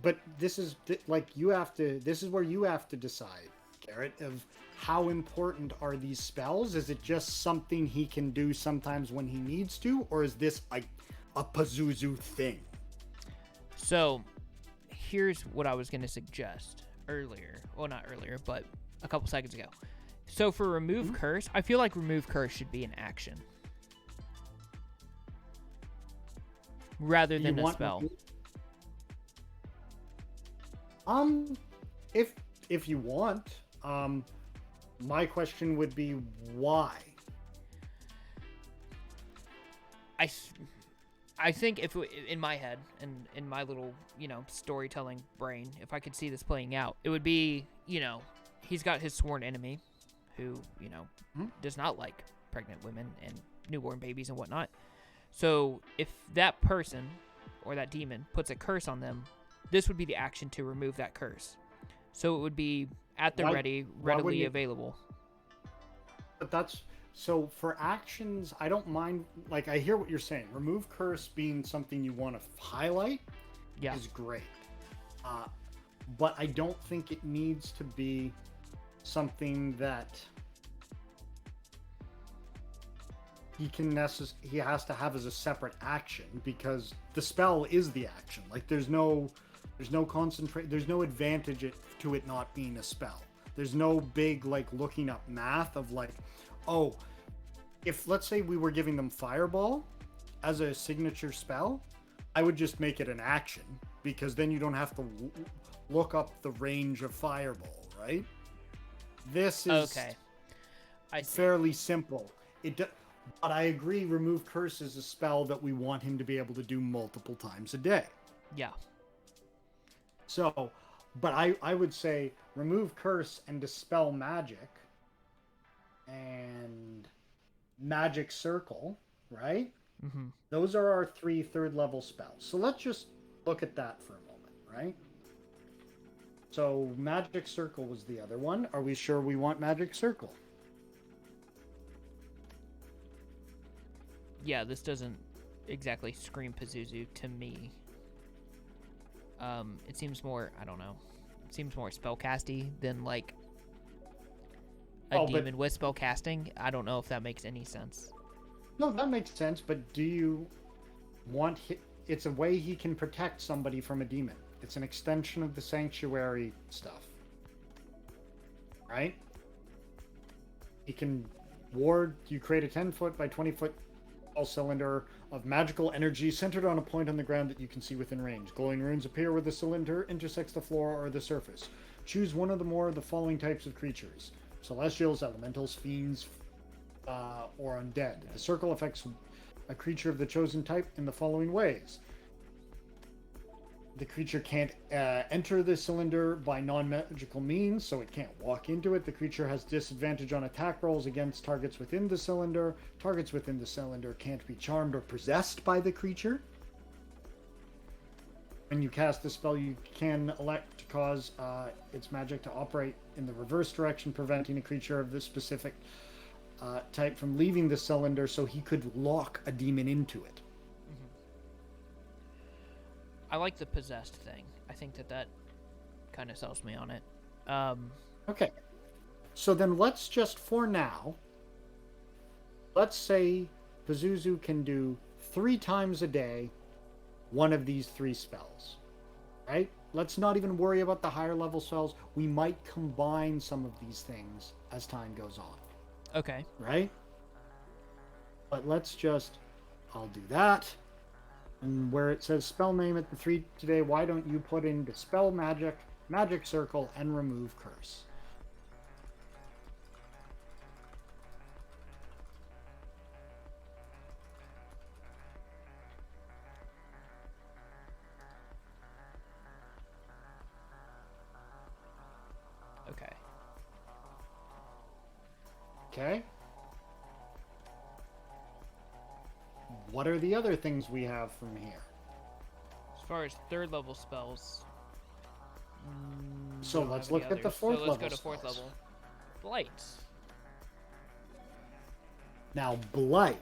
But this is like this is where you have to decide, Garrett, of how important are these spells? Is it just something he can do sometimes when he needs to, or is this like a Pazuzu thing? So here's what I was going to suggest earlier. Well, not earlier, but a couple seconds ago. So for Remove Curse, I feel like Remove Curse should be an action rather than a spell. If you want, my question would be why? I think if in my head and in my little, storytelling brain, if I could see this playing out, it would be, he's got his sworn enemy who, does not like pregnant women and newborn babies and whatnot. So if that person or that demon puts a curse on them, this would be the action to remove that curse. So it would be at the readily available. But that's... So for actions, I don't mind, like I hear what you're saying. Remove Curse being something you want to highlight is great. But I don't think it needs to be something that he has to have as a separate action, because the spell is the action. Like there's no concentrate, there's no advantage to it not being a spell. There's no big like looking up math of like, oh, if let's say we were giving them Fireball as a signature spell, I would just make it an action, because then you don't have to look up the range of Fireball, right? This is fairly simple. But I agree, Remove Curse is a spell that we want him to be able to do multiple times a day. Yeah. So, but I would say Remove Curse and Dispel Magic and Magic Circle, right? Mm-hmm. Those are our 3 third-level spells. So let's just look at that for a moment, right? So Magic Circle was the other one. Are we sure we want Magic Circle? Yeah, this doesn't exactly scream Pazuzu to me. It seems more, I don't know. It seems more spellcasty than like a demon with spell casting. I don't know if that makes any sense. No, that makes sense, but do you want... It's a way he can protect somebody from a demon. It's an extension of the sanctuary stuff. Right? He can ward... You create a 10-foot by 20-foot cylinder of magical energy centered on a point on the ground that you can see within range. Glowing runes appear where the cylinder intersects the floor or the surface. Choose one of the more of the following types of creatures: Celestials, Elementals, Fiends, or Undead. The circle affects a creature of the chosen type in the following ways. The creature can't enter the cylinder by non-magical means, so it can't walk into it. The creature has disadvantage on attack rolls against targets within the cylinder. Targets within the cylinder can't be charmed or possessed by the creature. When you cast the spell, you can elect to cause its magic to operate in the reverse direction, preventing a creature of this specific type from leaving the cylinder, so he could lock a demon into it. I like the possessed thing. I think that kind of sells me on it. Okay. So then let's just, for now, let's say Pazuzu can do 3 times a day one of these 3 spells. Right? Let's not even worry about the higher level spells. We might combine some of these things as time goes on. Okay. Right? But let's just, I'll do that. And where it says spell name at the 3 today, why don't you put in Dispel Magic, Magic Circle, and Remove Curse? Okay. Okay. What are the other things we have from here? As far as 3rd level spells. So don't let's have look any at the others. 4th So level. let's go to 4th spells. level. Blight. Now, Blight.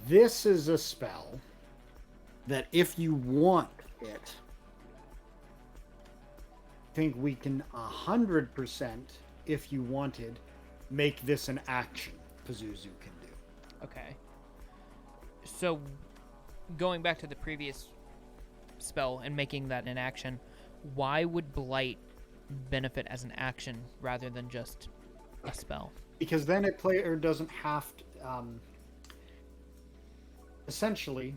This is a spell that if you want it, I think we can 100%, if you wanted, make this an action Pazuzu can do. Okay. So, going back to the previous spell and making that an action, why would Blight benefit as an action rather than just a spell? Because then a player doesn't have to, essentially,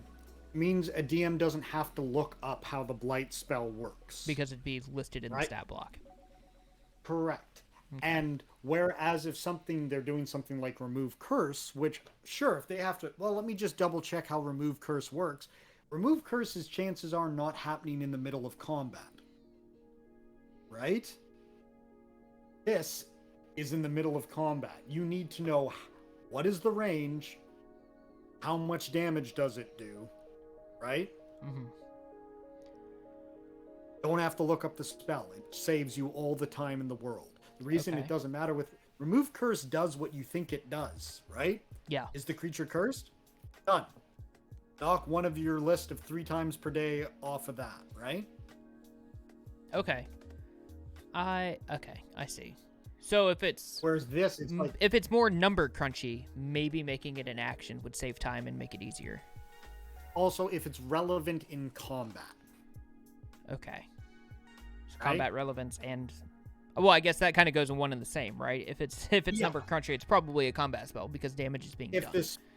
means a DM doesn't have to look up how the Blight spell works. Because it'd be listed in the Right. stat block. Correct. And whereas if they're doing something like Remove Curse, which, sure, if they have to, well, let me just double check how Remove Curse works. Remove Curse's chances are not happening in the middle of combat. Right? This is in the middle of combat. You need to know what is the range, how much damage does it do, right? Mm-hmm. Don't have to look up the spell. It saves you all the time in the world. The reason Okay. it doesn't matter with Remove Curse does what you think it does, right? Yeah. Is the creature cursed? Done. Knock one of your list of 3 times per day off of that, right? Okay. I see. So if it's Whereas this, it's like, if it's more number crunchy, maybe making it an action would save time and make it easier. also if it's relevant in combat. Okay. So Right? combat relevance and well, I guess that kind of goes in one and the same, right? If it's Yeah. number crunchy, it's probably a combat spell because damage is being done.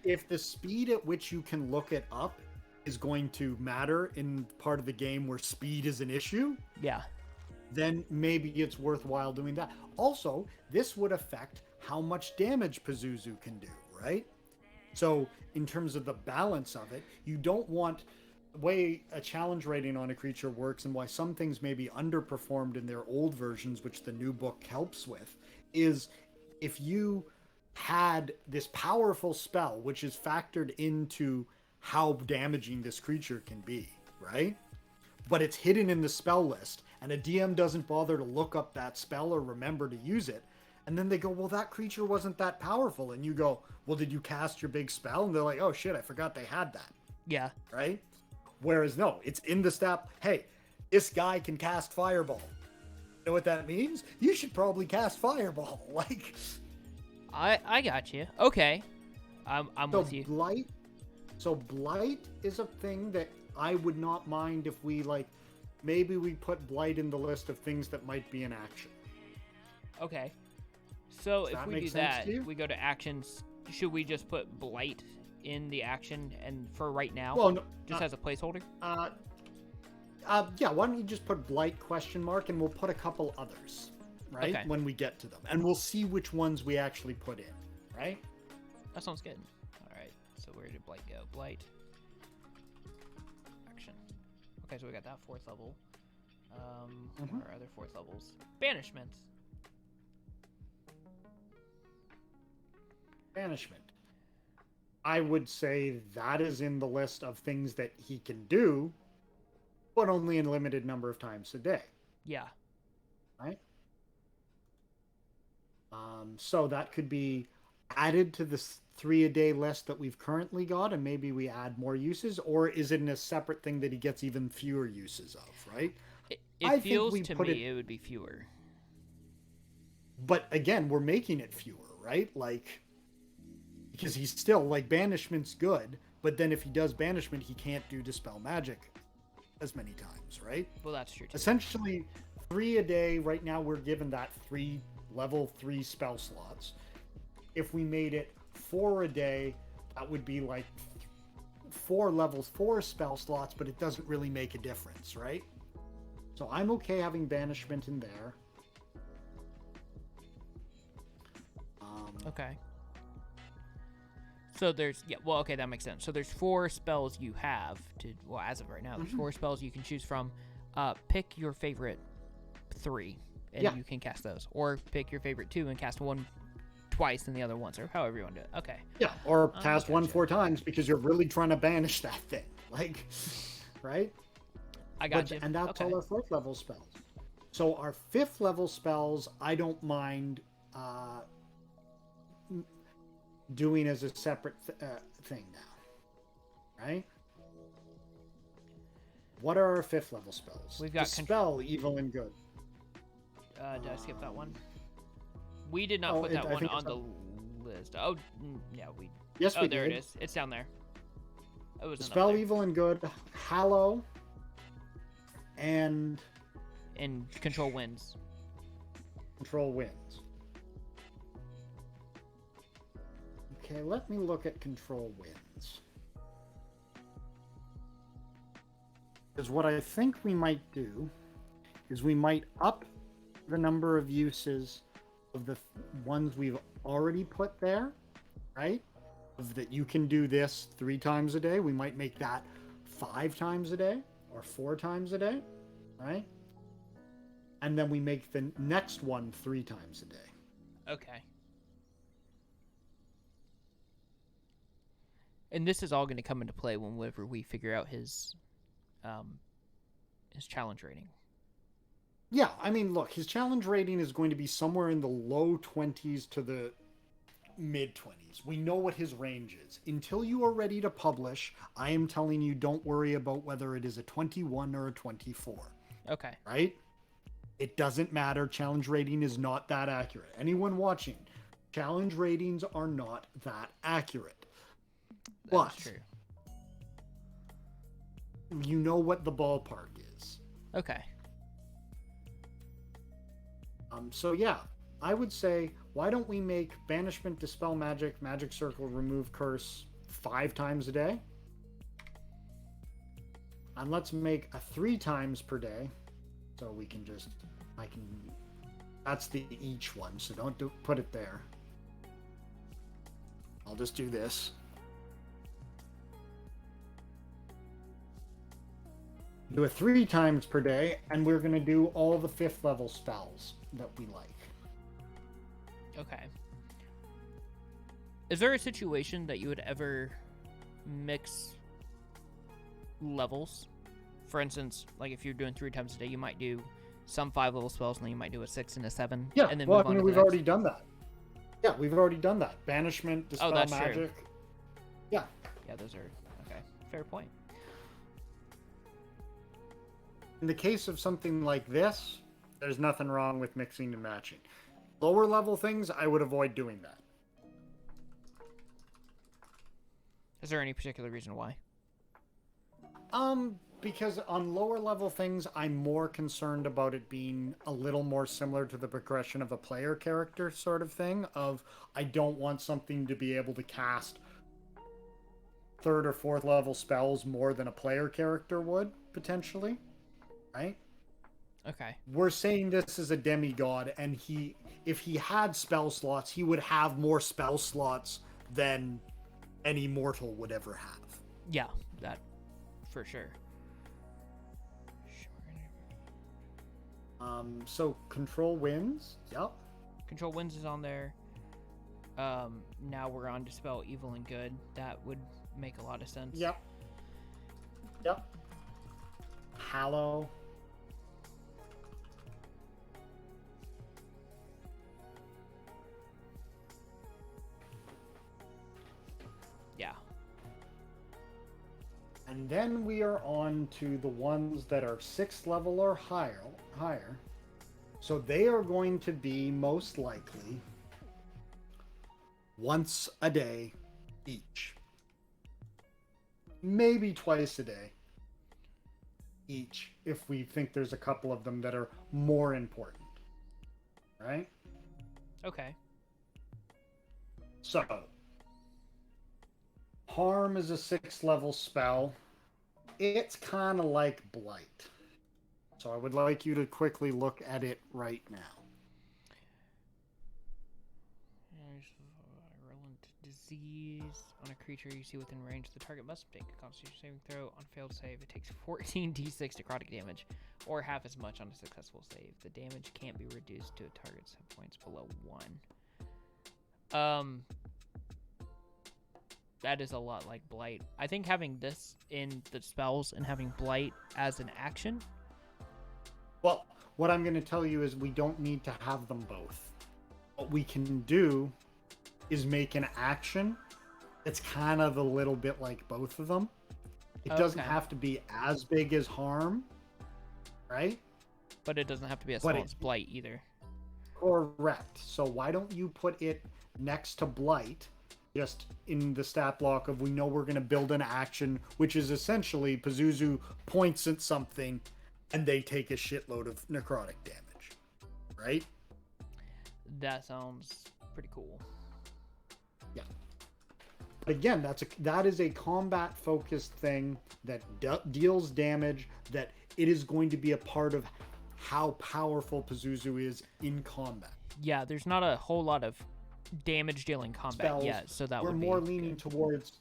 If the speed at which you can look it up is going to matter in part of the game where speed is an issue, Yeah. then maybe it's worthwhile doing that. Also, this would affect how much damage Pazuzu can do, right? So, in terms of the balance of it, you don't want the way a challenge rating on a creature works and why some things may be underperformed in their old versions, which the new book helps with, is if you had this powerful spell, which is factored into how damaging this creature can be, right? But it's hidden in the spell list, and a DM doesn't bother to look up that spell or remember to use it. And then they go, well, that creature wasn't that powerful. And you go, well, did you cast your big spell? And they're like, oh, shit, I forgot they had that, Yeah. right? Whereas, no, it's in the stat. Hey, this guy can cast Fireball. You know what that means? You should probably cast Fireball. Like, I got you. Okay. I'm so with you. Blight. So Blight is a thing that I would not mind if we, like, maybe we put Blight in the list of things that might be an action. Okay. So Does if that we make do sense that, to you? we go to actions. Should we just put Blight in the action and for right now, Well, no, just as a placeholder? yeah, why don't you just put Blight ? And we'll put a couple others, right? Okay. When we get to them. And we'll see which ones we actually put in, right? That sounds good. All right. So where did Blight go? Blight. Action. Okay, so we got that 4th level. What are other 4th levels? Banishment. Banishment. I would say that is in the list of things that he can do, but only in a limited number of times a day. Yeah. Right? So that could be added to the 3-a-day list that we've currently got, and maybe we add more uses, or is it in a separate thing that he gets even fewer uses of, right? It feels to me it would be fewer. But again, we're making it fewer, right? Like, because he's still, like, banishment's good, but then if he does banishment, he can't do dispel magic as many times, right? Well, that's true too. Essentially, 3 a day. Right now, we're given that level 3 spell slots. If we made it 4 a day, that would be like 4 levels 4 spell slots, but it doesn't really make a difference, right? So I'm okay having banishment in there. Okay. So there's, okay, that makes sense. So there's 4 spells you have to, as of right now, there's 4 spells you can choose from. Pick your favorite 3, and you can cast those. Or pick your favorite 2 and cast one twice and the other once, or however you want to do it. Okay. Yeah, or cast one 4 times because you're really trying to banish that thing. Like, right? I got you. And that's all our 4th level spells. So our 5th level spells, I don't mind doing as a separate thing now, right? What are our 5th level spells? We've got Dispel Evil and Good. Did I skip that one? We did not put that one on the list. Oh, yeah, we. Yes, we did. Oh, there it is. It's down there. It was Dispel Evil and Good, Hallow, and Control Winds. Control Winds. Okay, let me look at Control Winds. Because what I think we might do is we might up the number of uses of the ones we've already put there, right? That you can do this 3 times a day. We might make that 5 times a day or 4 times a day, right? And then we make the next one 3 times a day. Okay. And this is all going to come into play whenever we figure out his challenge rating. Yeah, I mean, look, his challenge rating is going to be somewhere in the low 20s to the mid 20s. We know what his range is. Until you are ready to publish, I am telling you, don't worry about whether it is a 21 or a 24. Okay. Right? It doesn't matter. Challenge rating is not that accurate. Anyone watching, challenge ratings are not that accurate. That's true. You know what the ballpark is. Okay. So yeah, I would say, why don't we make Banishment, Dispel Magic, Magic Circle, Remove Curse 5 times a day? And let's make a 3 times per day. So we can just, that's the each one, so don't put it there. I'll just do this. Do it 3 times per day, and we're going to do all the 5th level spells that we like. Okay. Is there a situation that you would ever mix levels? For instance, like if you're doing 3 times a day, you might do some 5 level spells, and then you might do a 6 and a 7. Yeah, and then well, move on to we've the already done that. Yeah, we've already done that. Banishment, Dispel that's Magic. True. Yeah. Yeah, those are okay. Fair point. In the case of something like this, there's nothing wrong with mixing and matching. Lower level things, I would avoid doing that. Is there any particular reason why? Because on lower level things, I'm more concerned about it being a little more similar to the progression of a player character sort of thing. Of, I don't want something to be able to cast 3rd or 4th level spells more than a player character would, potentially. Right? Okay. We're saying this is a demigod, and if he had spell slots, he would have more spell slots than any mortal would ever have. Yeah, that for sure. So control wins. Yep. Control Winds is on there. Now we're on Dispel Evil and Good. That would make a lot of sense. Yep. Hallow. Yeah. And then we are on to the ones that are 6th level or higher. So they are going to be most likely once a day each. Maybe twice a day each, if we think there's a couple of them that are more important. Right? Okay. So, Harm is a 6th level spell. It's kind of like Blight. So I would like you to quickly look at it right now. Virulent disease on a creature you see within range. The target must make a Constitution saving throw. On failed save, it takes 14d6 necrotic damage, or half as much on a successful save. The damage can't be reduced to a target's hit points below 1. That is a lot like Blight. I think having this in the spells and having Blight as an action. Well, what I'm going to tell you is we don't need to have them both. What we can do is make an action that's kind of a little bit like both of them. It doesn't have to be as big as Harm, right? But it doesn't have to be as small as Blight either. Correct. So why don't you put it next to Blight, just in the stat block of we know we're going to build an action, which is essentially Pazuzu points at something and they take a shitload of necrotic damage, right? That sounds pretty cool. Yeah. But again, that is a combat focused thing that deals damage, that it is going to be a part of how powerful Pazuzu is in combat. Yeah, there's not a whole lot of damage dealing combat Spells, yet, so that we're would be more leaning good. towards.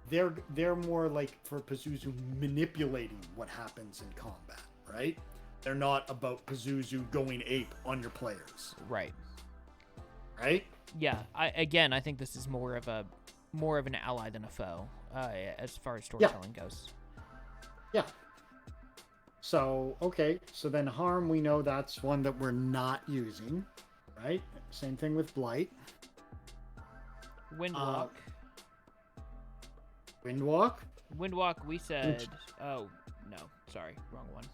They're more like for Pazuzu manipulating what happens in combat, right? They're not about Pazuzu going ape on your players, Right. right? Yeah. I think this is more of an ally than a foe, as far as storytelling goes. Yeah. So, okay. So then Harm, we know that's one that we're not using, right? Same thing with Blight. Windwalk. Windwalk? Windwalk, we said... Oh, no. Sorry. Wrong one.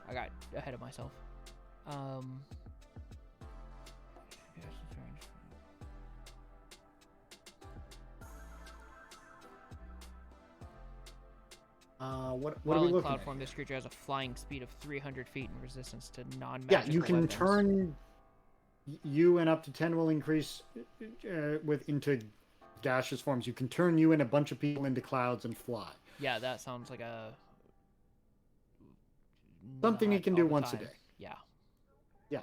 I got ahead of myself. What While are we in looking cloud at? form, this creature has a flying speed of 300 feet and resistance to non-magical Yeah, you can weapons. turn you and up to 10 will increase into gaseous forms. You can turn you and a bunch of people into clouds and fly. Yeah, that sounds like a... Something you can Not do all the once a time. day. Yeah. Yeah.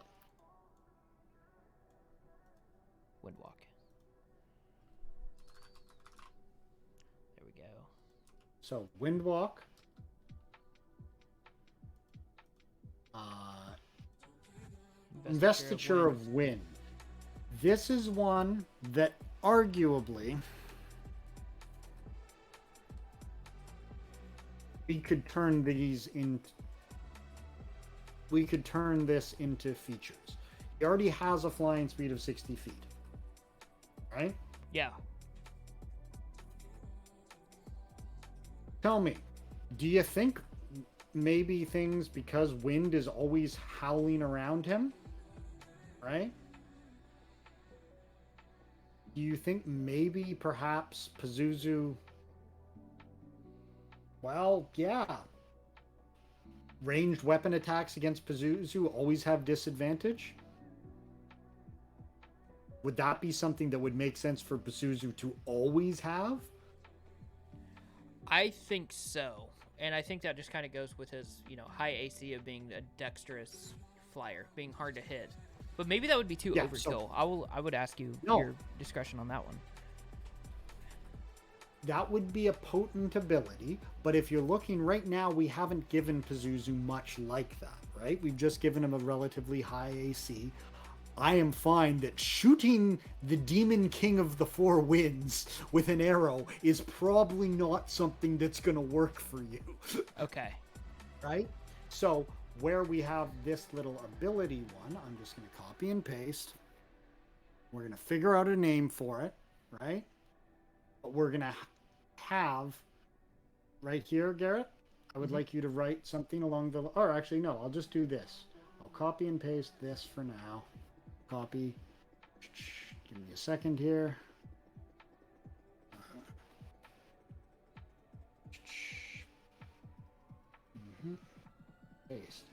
Windwalk. There we go. So, Windwalk. Investiture of Wind. This is one that arguably we could turn this into features. He already has a flying speed of 60 feet. Right? Yeah. Tell me, do you think maybe things, because wind is always howling around him, right? Do you think maybe perhaps Pazuzu, well, yeah, ranged weapon attacks against Pazuzu always have disadvantage? Would that be something that would make sense for Pazuzu to always have? I think so. And I think that just kind of goes with his, high AC of being a dexterous flyer, being hard to hit. But maybe that would be too Yeah, overkill. I would ask you No. your discretion on that one. That would be a potent ability, but if you're looking right now, we haven't given Pazuzu much like that, right? We've just given him a relatively high AC. I am fine that shooting the Demon King of the Four Winds with an arrow is probably not something that's going to work for you. Okay. Right? So, where we have this little ability one, I'm just going to copy and paste. We're going to figure out a name for it, right? But we're going to have right here, Garrett, I would like you to write something along the... Or actually, no, I'll just do this. I'll copy and paste this for now. Copy. Give me a second here. Paste.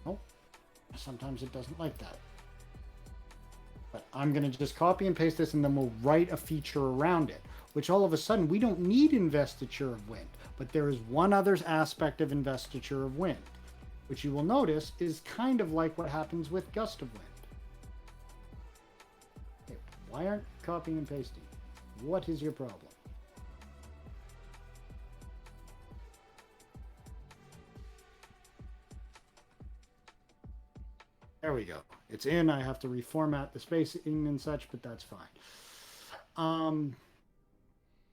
Oh, sometimes it doesn't like that. But I'm going to just copy and paste this, and then we'll write a feature around it, which all of a sudden we don't need Investiture of Wind. But there is one other aspect of Investiture of Wind, which you will notice is kind of like what happens with Gust of Wind. Okay, why aren't you copying and pasting? What is your problem? There we go. It's in. I have to reformat the spacing and such, but that's fine.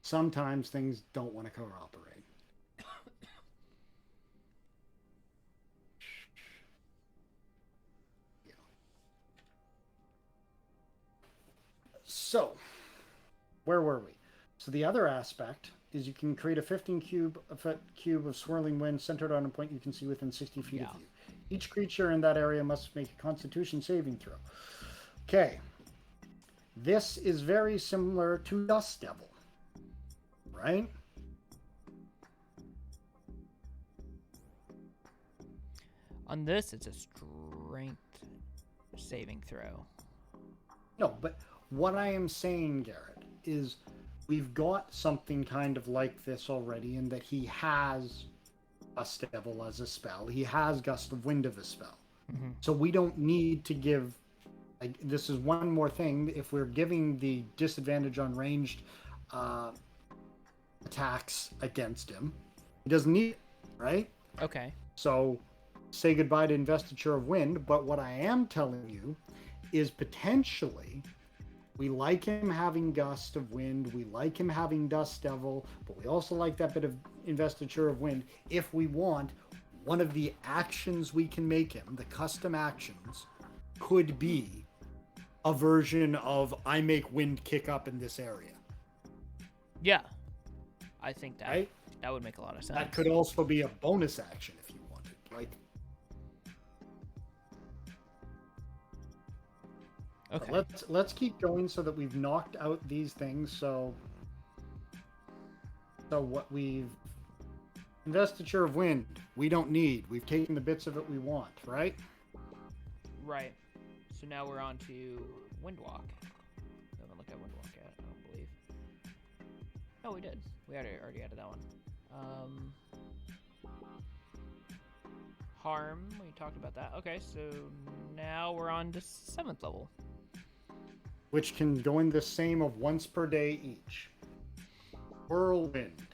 Sometimes things don't want to cooperate. Yeah. So, where were we? So the other aspect is you can create a 15-foot cube of swirling wind centered on a point you can see within 60 feet of you. Each creature in that area must make a Constitution saving throw. Okay. This is very similar to Dust Devil, right? On this, it's a strength saving throw. No, but what I am saying, Garrett, is we've got something kind of like this already in that he has Dust Devil as a spell. He has Gust of Wind as a spell. Mm-hmm. So we don't need to give... Like, this is one more thing. If we're giving the disadvantage on ranged attacks against him, he doesn't need it, right? Okay. So say goodbye to Investiture of Wind, but what I am telling you is potentially we like him having Gust of Wind, we like him having Dust Devil, but we also like that bit of Investiture of Wind. If we want, one of the actions we can make him, the custom actions, could be a version of I make wind kick up in this area. Yeah. I think that Right? that would make a lot of sense. That could also be a bonus action if you wanted. Like, okay. let's keep going so that we've knocked out these things. So what we've Investiture of Wind, we don't need. We've taken the bits of it we want, right? Right. So now we're on to Windwalk. We haven't looked at Windwalk yet, I don't believe. Oh, we did. We already added that one. Harm, we talked about that. Okay, so now we're on to 7th level. Which can go in the same of once per day each. Whirlwind.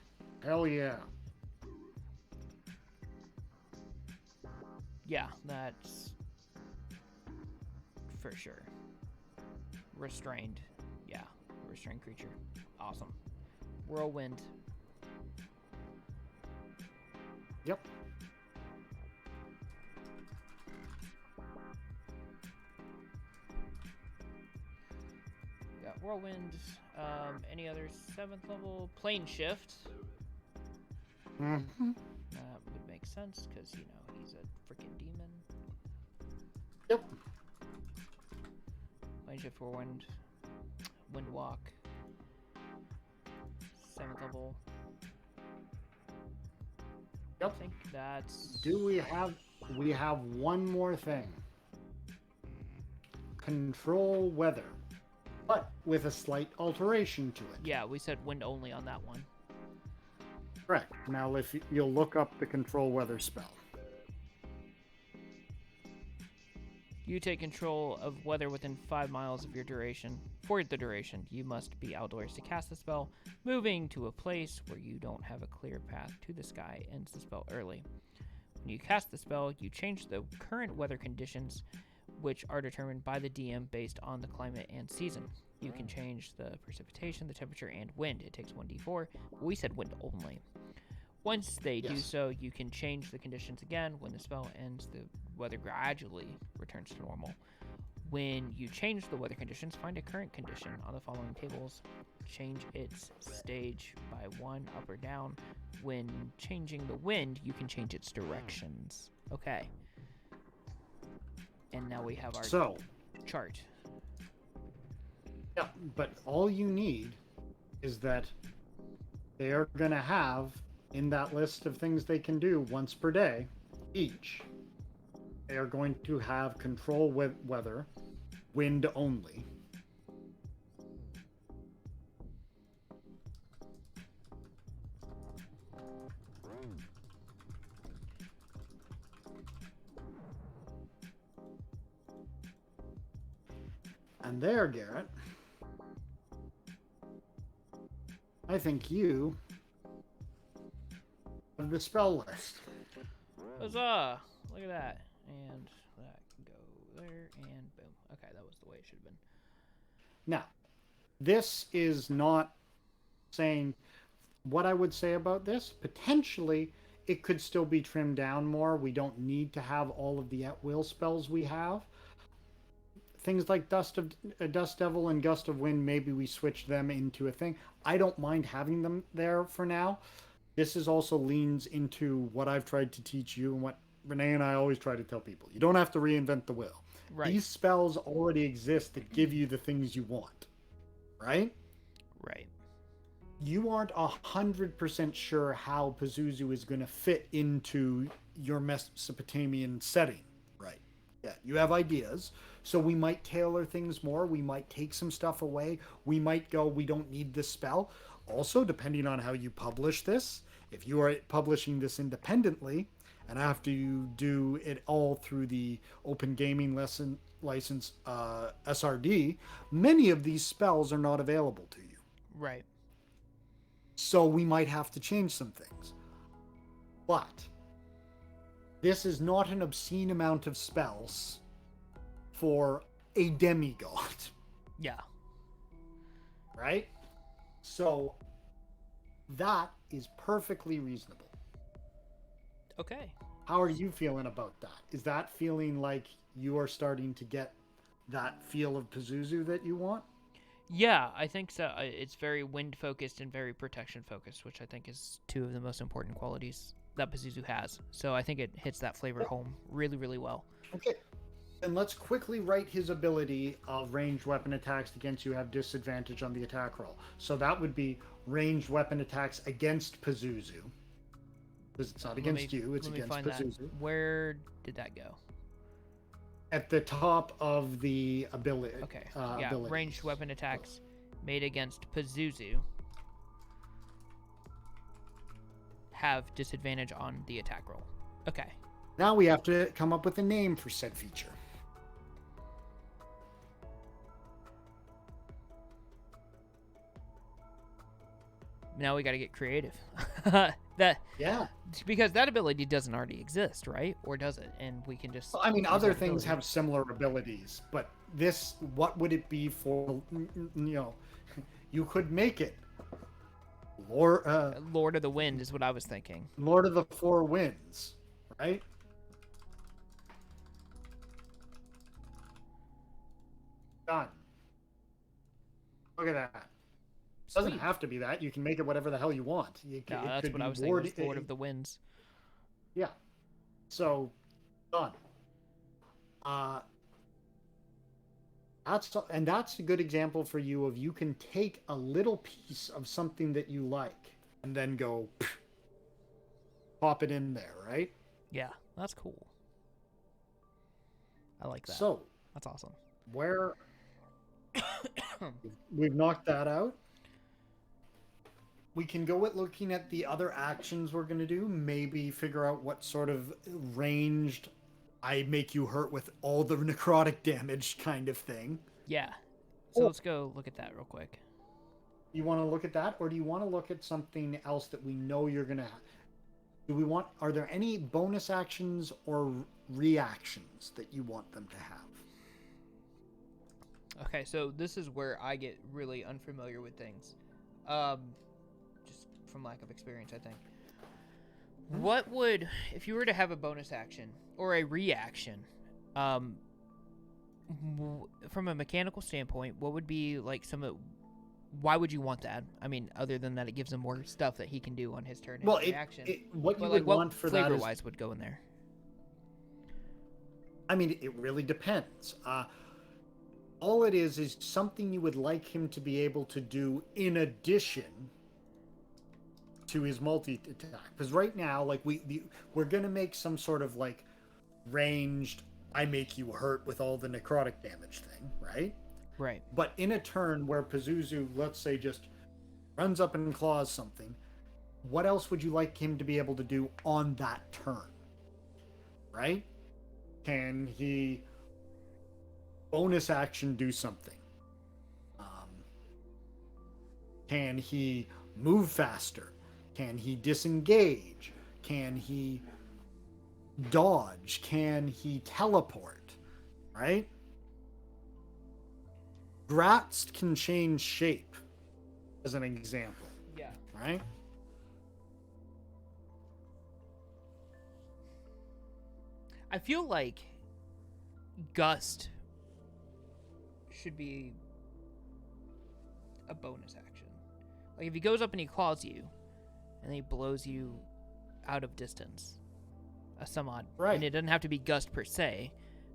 Hell yeah. Yeah, that's for sure. Restrained. Yeah, restrained creature. Awesome. Whirlwind. Yep. Got Whirlwind. Any other 7th level? Plane Shift. Mm-hmm. That would make sense because, you know, he's a freaking demon. Yep. Plane Shift, Whirlwind. Windwalk. 7th level. Yep. I think that's... We have one more thing. Control weather. But with a slight alteration to it. Yeah, we said wind only on that one. Correct. Now if you'll look up the control weather spell. You take control of weather within 5 miles of your duration. For the duration, you must be outdoors to cast the spell. Moving to a place where you don't have a clear path to the sky ends the spell early. When you cast the spell, you change the current weather conditions, which are determined by the DM based on the climate and season. You can change the precipitation, the temperature, and wind. It takes 1d4, but we said wind only. Once they do so, you can change the conditions again. When the spell ends, the weather gradually returns to normal. When you change the weather conditions, find a current condition on the following tables. Change its stage by 1 up or down. When changing the wind, you can change its directions. Okay. And now we have our chart. Yeah, but all you need is that they are going to have in that list of things they can do once per day each. They are going to have control with weather, wind only. And there, Garrett, I think you have the spell list. Huzzah! Look at that. And that can go there, and boom. Okay, that was the way it should have been. Now, this is not saying what I would say about this. Potentially, it could still be trimmed down more. We don't need to have all of the at-will spells we have. Things like Dust Devil and Gust of Wind, maybe we switch them into a thing. I don't mind having them there for now. This is also leans into what I've tried to teach you and what Renee and I always try to tell people. You don't have to reinvent the wheel. Right. These spells already exist that give you the things you want. Right? Right. You aren't 100% sure how Pazuzu is going to fit into your Mesopotamian setting. Right. Yeah, you have ideas. So we might tailor things more. We might take some stuff away. We might go, we don't need this spell. Also, depending on how you publish this, if you are publishing this independently, and after you do it all through the Open Gaming License SRD, many of these spells are not available to you. Right. So we might have to change some things. But this is not an obscene amount of spells for a demigod. Yeah. Right? So that is perfectly reasonable. Okay. How are you feeling about that? Is that feeling like you are starting to get that feel of Pazuzu that you want? Yeah, I think so. It's very wind focused and very protection focused, which I think is two of the most important qualities that Pazuzu has. So I think it hits that flavor home really, really well. Okay. And let's quickly write his ability of ranged weapon attacks against you have disadvantage on the attack roll. So that would be ranged weapon attacks against Pazuzu. Because it's not against you, it's against Pazuzu. That. Where did that go? At the top of the ability. Okay. Yeah, abilities. Ranged weapon attacks made against Pazuzu have disadvantage on the attack roll. Okay. Now we have to come up with a name for said feature. Now we got to get creative. Yeah. Because that ability doesn't already exist, right? Or does it? And we can just... I mean, other things have similar abilities, but this, what would it be for, you could make it Lord of the Wind is what I was thinking. Lord of the Four Winds, right? Done. Look at that. It doesn't have to be that. You can make it whatever the hell you want. That's what I was thinking. Lord of the Winds. Yeah. So, done. That's a good example for you of you can take a little piece of something that you like and then go pop it in there, right? Yeah, that's cool. I like that. So, that's awesome. Where we've knocked that out. We can go at looking at the other actions we're going to do. Maybe figure out what sort of ranged I make you hurt with all the necrotic damage kind of thing. Yeah. So let's go look at that real quick. You want to look at that, or do you want to look at something else that we know you're gonna? Are there any bonus actions or reactions that you want them to have? Okay, so this is where I get really unfamiliar with things, just from lack of experience, I think. What would, if you were to have a bonus action or a reaction, from a mechanical standpoint, what would be like why would you want that? I mean, other than that, it gives him more stuff that he can do on his turn in reaction. What you would want for that is flavor-wise would go in there. I mean, it really depends. All it is something you would like him to be able to do in addition to his multi-attack. Because right now, like we're gonna make some sort of like ranged, I make you hurt with all the necrotic damage thing, right? Right. But in a turn where Pazuzu, let's say, just runs up and claws something, what else would you like him to be able to do on that turn? Right? Can he bonus action do something? Can he move faster? Can he disengage? Can he dodge? Can he teleport? Right? Grats can change shape, as an example. Yeah. Right? I feel like Gust should be a bonus action. Like if he goes up and he claws you, and then he blows you out of distance, some odd. Right. And it doesn't have to be Gust per se.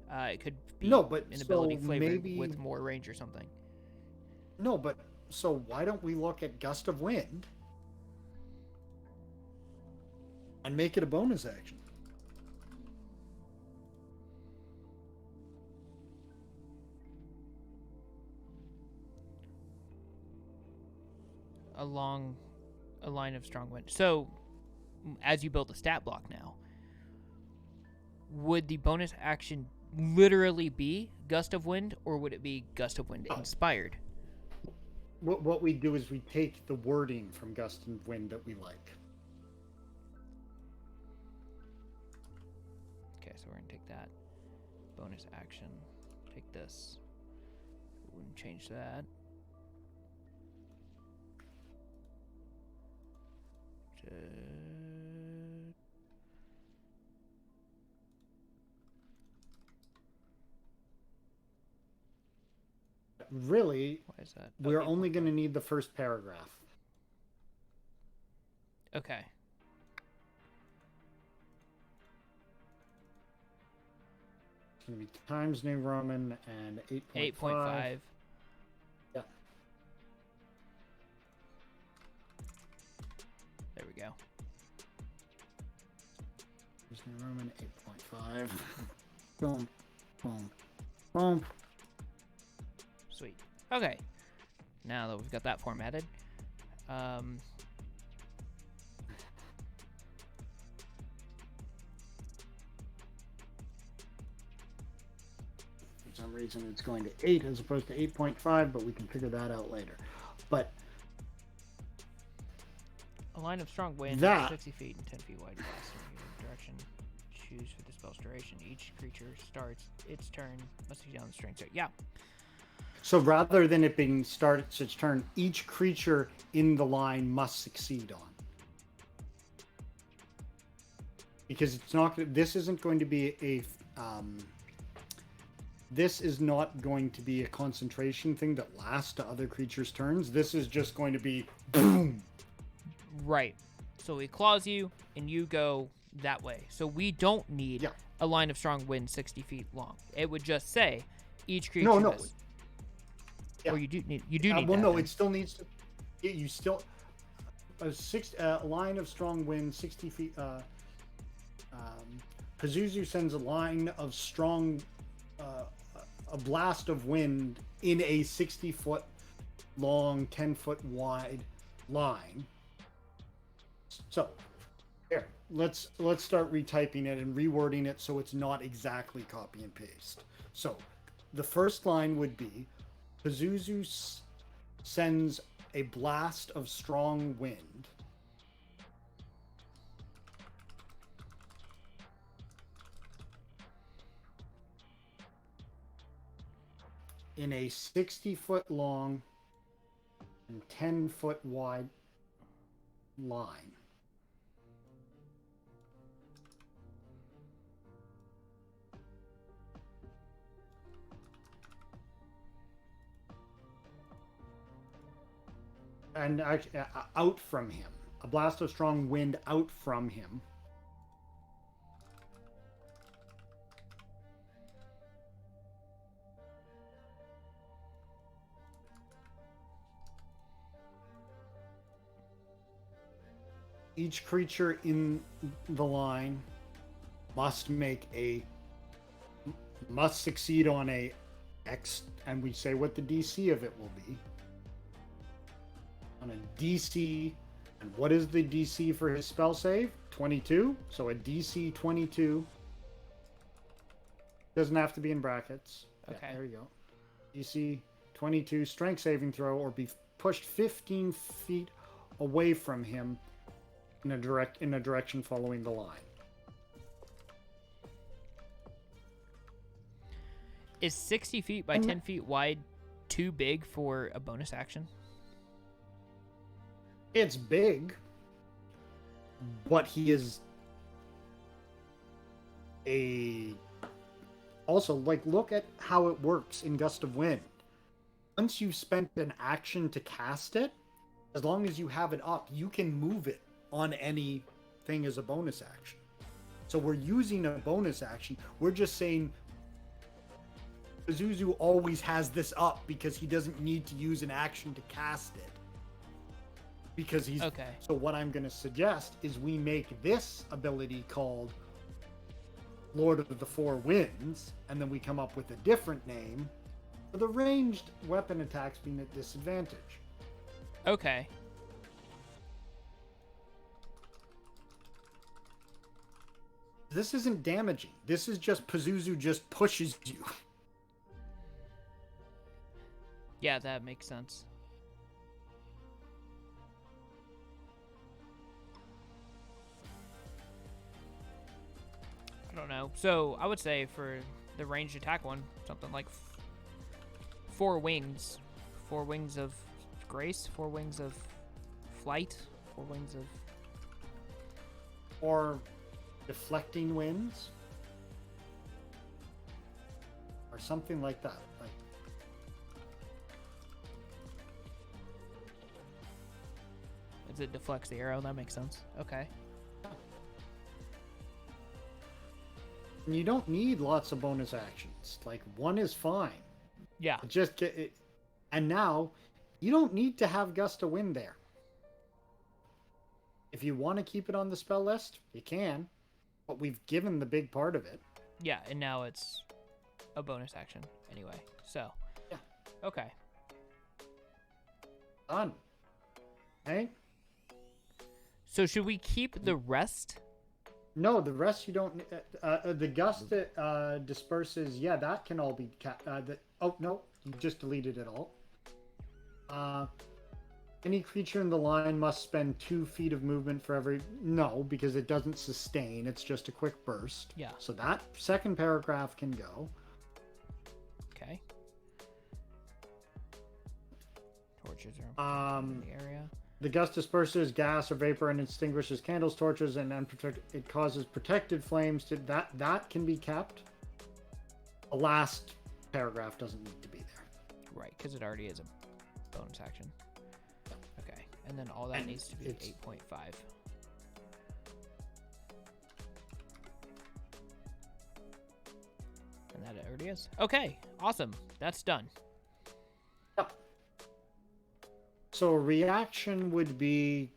It could be an ability flavored with more range or something. No, but so why don't we look at Gust of Wind and make it a bonus action? A line of strong wind. So, as you build a stat block now, would the bonus action literally be Gust of Wind, or would it be Gust of Wind inspired? What we do is we take the wording from Gust of Wind that we like. Okay, so we're going to take that. Bonus action. Take this. Wouldn't change that. Really, Why is that? we're only going to need the first paragraph. Okay. It's going to be Times New Roman and 8.5. 8.5. Yeah. There we go. Times New Roman 8.5. Boom, boom, boom. Sweet. Okay. Now that we've got that formatted, For some reason it's going to 8 as opposed to 8.5, but we can figure that out later. But a line of strong wind, That- 60 feet and 10 feet wide, blasts in your direction. Choose for the spell's duration. Each creature starts its turn. Must be down the strength check. Yeah. so rather than it being starts its turn, each creature in the line must succeed on. Because it's not. This isn't going to be a. This is not going to be a concentration thing that lasts to other creatures' turns. This is just going to be boom. Right. So he claws you, and you go that way. So we don't need a line of strong wind 60 feet long. It would just say each creature. No. does. Yeah. Or you do need. You do need. Well, that, no, then. it still needs to. You still a line of strong wind 60 feet. Pazuzu sends a line of strong, a blast of wind in a 60-foot long, 10-foot wide line. So, Here, let's start retyping it and rewording it so it's not exactly copy and paste. So, the first line would be, Pazuzu sends a blast of strong wind in a 60-foot long and 10-foot wide line. And out from him. A blast of strong wind out from him. Each creature in the line must succeed on a X, and we say what the DC of it will be. On a DC, and what is the DC for his spell save? 22. So a DC 22 doesn't have to be in brackets. Okay. Yeah, there you go. DC 22 strength saving throw, or be pushed 15 feet away from him in a direction following the line. Is 60 feet by 10 feet wide too big for a bonus action? It's big, but he is also, like, look at how it works in Gust of Wind. Once you've spent an action to cast it, as long as you have it up, you can move it on anything as a bonus action. So we're using a bonus action. We're just saying Pazuzu always has this up because he doesn't need to use an action to cast it. Because he's... Okay. So what I'm going to suggest is we make this ability called Lord of the Four Winds, and then we come up with a different name for the ranged weapon attacks being at disadvantage. Okay. This isn't damaging. This is just Pazuzu just pushes you. Yeah, that makes sense. I don't know. So I would say for the ranged attack one, something like 4 wings. 4 wings of grace, 4 wings of flight, 4 wings of... Or deflecting winds. Or something like that. Like, as it deflects the arrow, that makes sense. Okay. and you don't need lots of bonus actions. Like, 1 is fine. Yeah. Just get it. And now, you don't need to have Gust of Wind there. If you want to keep it on the spell list, you can. But we've given the big part of it. Yeah, and now it's a bonus action anyway. So, yeah. Okay. Done. Hey? So should we keep the rest? No, the rest you don't... the Gust that disperses, yeah, that can all be... oh, no, you just deleted it all. Any creature in the line must spend 2 feet of movement for every... No, because it doesn't sustain. It's just a quick burst. Yeah. So that second paragraph can go. Okay. Torches are in the area. The gust disperses gas or vapor and extinguishes candles, torches, and it causes protected flames. That can be kept. The last paragraph doesn't need to be there. Right, because it already is a bonus action. Okay, and then all that needs to be 8.5. And that already is. Okay, awesome. That's done. Yep. So a reaction would be...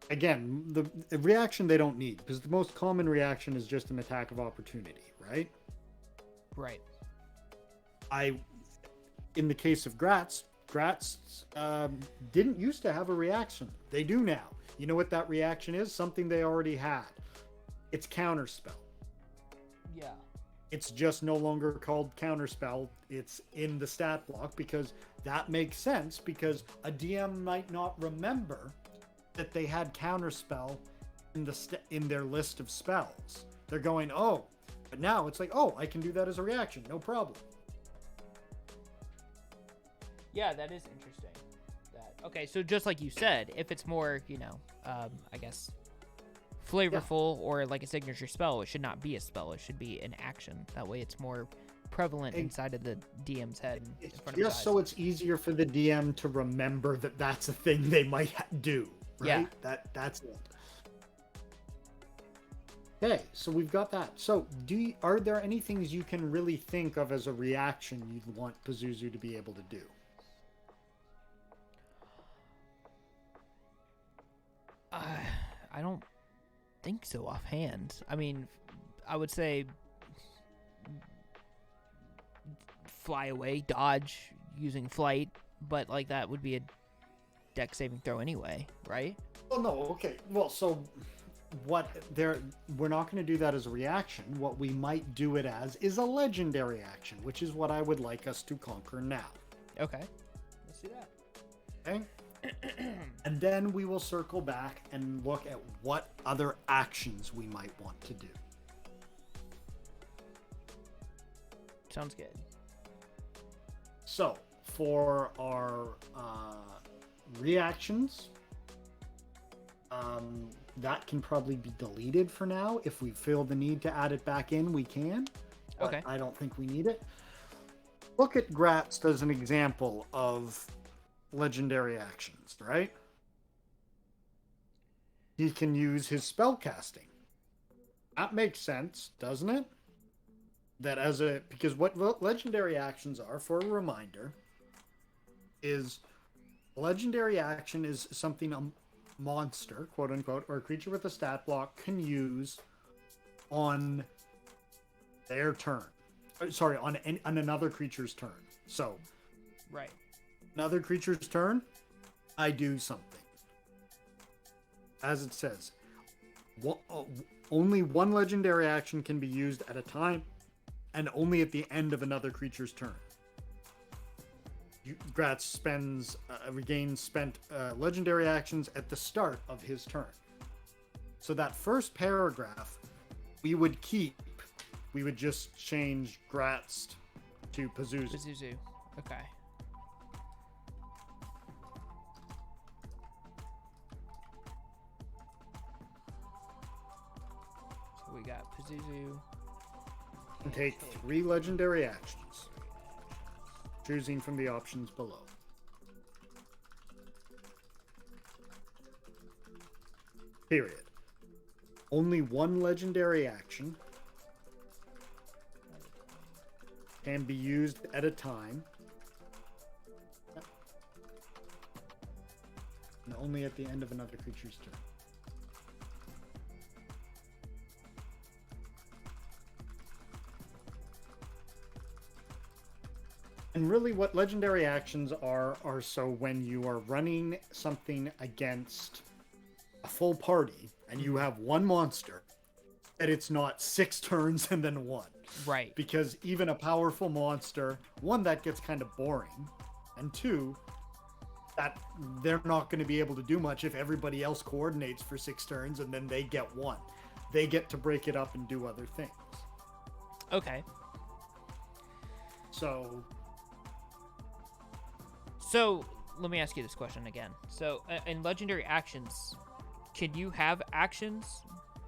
Again, the reaction they don't need, because the most common reaction is just an attack of opportunity, right? Right. In the case of Gratz, Gratz didn't used to have a reaction. They do now. You know what that reaction is? Something they already had. It's counterspell. Yeah. It's just no longer called counterspell. It's in the stat block because that makes sense, because a DM might not remember that they had counterspell in their list of spells. They're going, oh, but now it's like, oh, I can do that as a reaction, no problem. Yeah, that is interesting. Okay, so just like you said, if it's more, I guess, flavorful or like a signature spell, it should not be a spell. It should be an action. That way it's more prevalent inside of the DM's head. It's just so it's easier for the DM to remember that that's a thing they might do. Right? Yeah. That's it. Okay, so we've got that. So are there any things you can really think of as a reaction you'd want Pazuzu to be able to do? I don't think so offhand. I mean, I would say fly away, dodge using flight, but like that would be a dex saving throw anyway, right? Well, no, okay. Well, so we're not going to do that as a reaction. What we might do it as is a legendary action, which is what I would like us to conquer now. Okay. Let's do that. Okay. And then we will circle back and look at what other actions we might want to do. Sounds good. So, for our reactions, that can probably be deleted for now. If we feel the need to add it back in, we can. Okay. I don't think we need it. Look at Gratz as an example of legendary actions, right? He can use his spell casting. That makes sense, doesn't it? Because what legendary actions are, for a reminder, is legendary action is something a monster, quote unquote, or a creature with a stat block can use on their turn. Sorry, on another creature's turn. So, right. Another creature's turn, I do something. As it says, only one legendary action can be used at a time, and only at the end of another creature's turn. Gratz regains spent legendary actions at the start of his turn. So that first paragraph, we would just change Gratz to Pazuzu. Pazuzu, okay. We got Pazuzu. And take 3 legendary actions, choosing from the options below. Period. Only one legendary action can be used at a time, and only at the end of another creature's turn. And really what legendary actions are so when you are running something against a full party and you have one monster, that it's not 6 turns and then 1. Right. Because even a powerful monster, 1, that gets kind of boring, and 2, that they're not going to be able to do much if everybody else coordinates for 6 turns and then they get 1. They get to break it up and do other things. Okay. So let me ask you this question again. So in legendary actions, can you have actions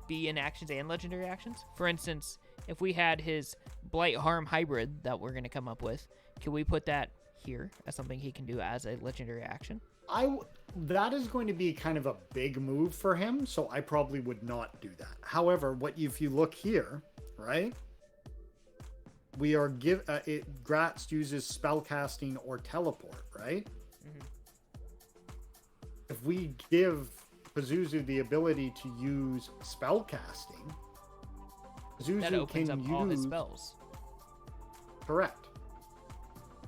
be in actions and legendary actions? For instance, if we had his Blight Harm hybrid that we're going to come up with, can we put that here as something he can do as a legendary action? That is going to be kind of a big move for him, so I probably would not do that. However, if you look here, right? We are Gratz uses spellcasting or teleport, right? Mm-hmm. If we give Pazuzu the ability to use spellcasting, Pazuzu that opens can up use all his spells. Correct.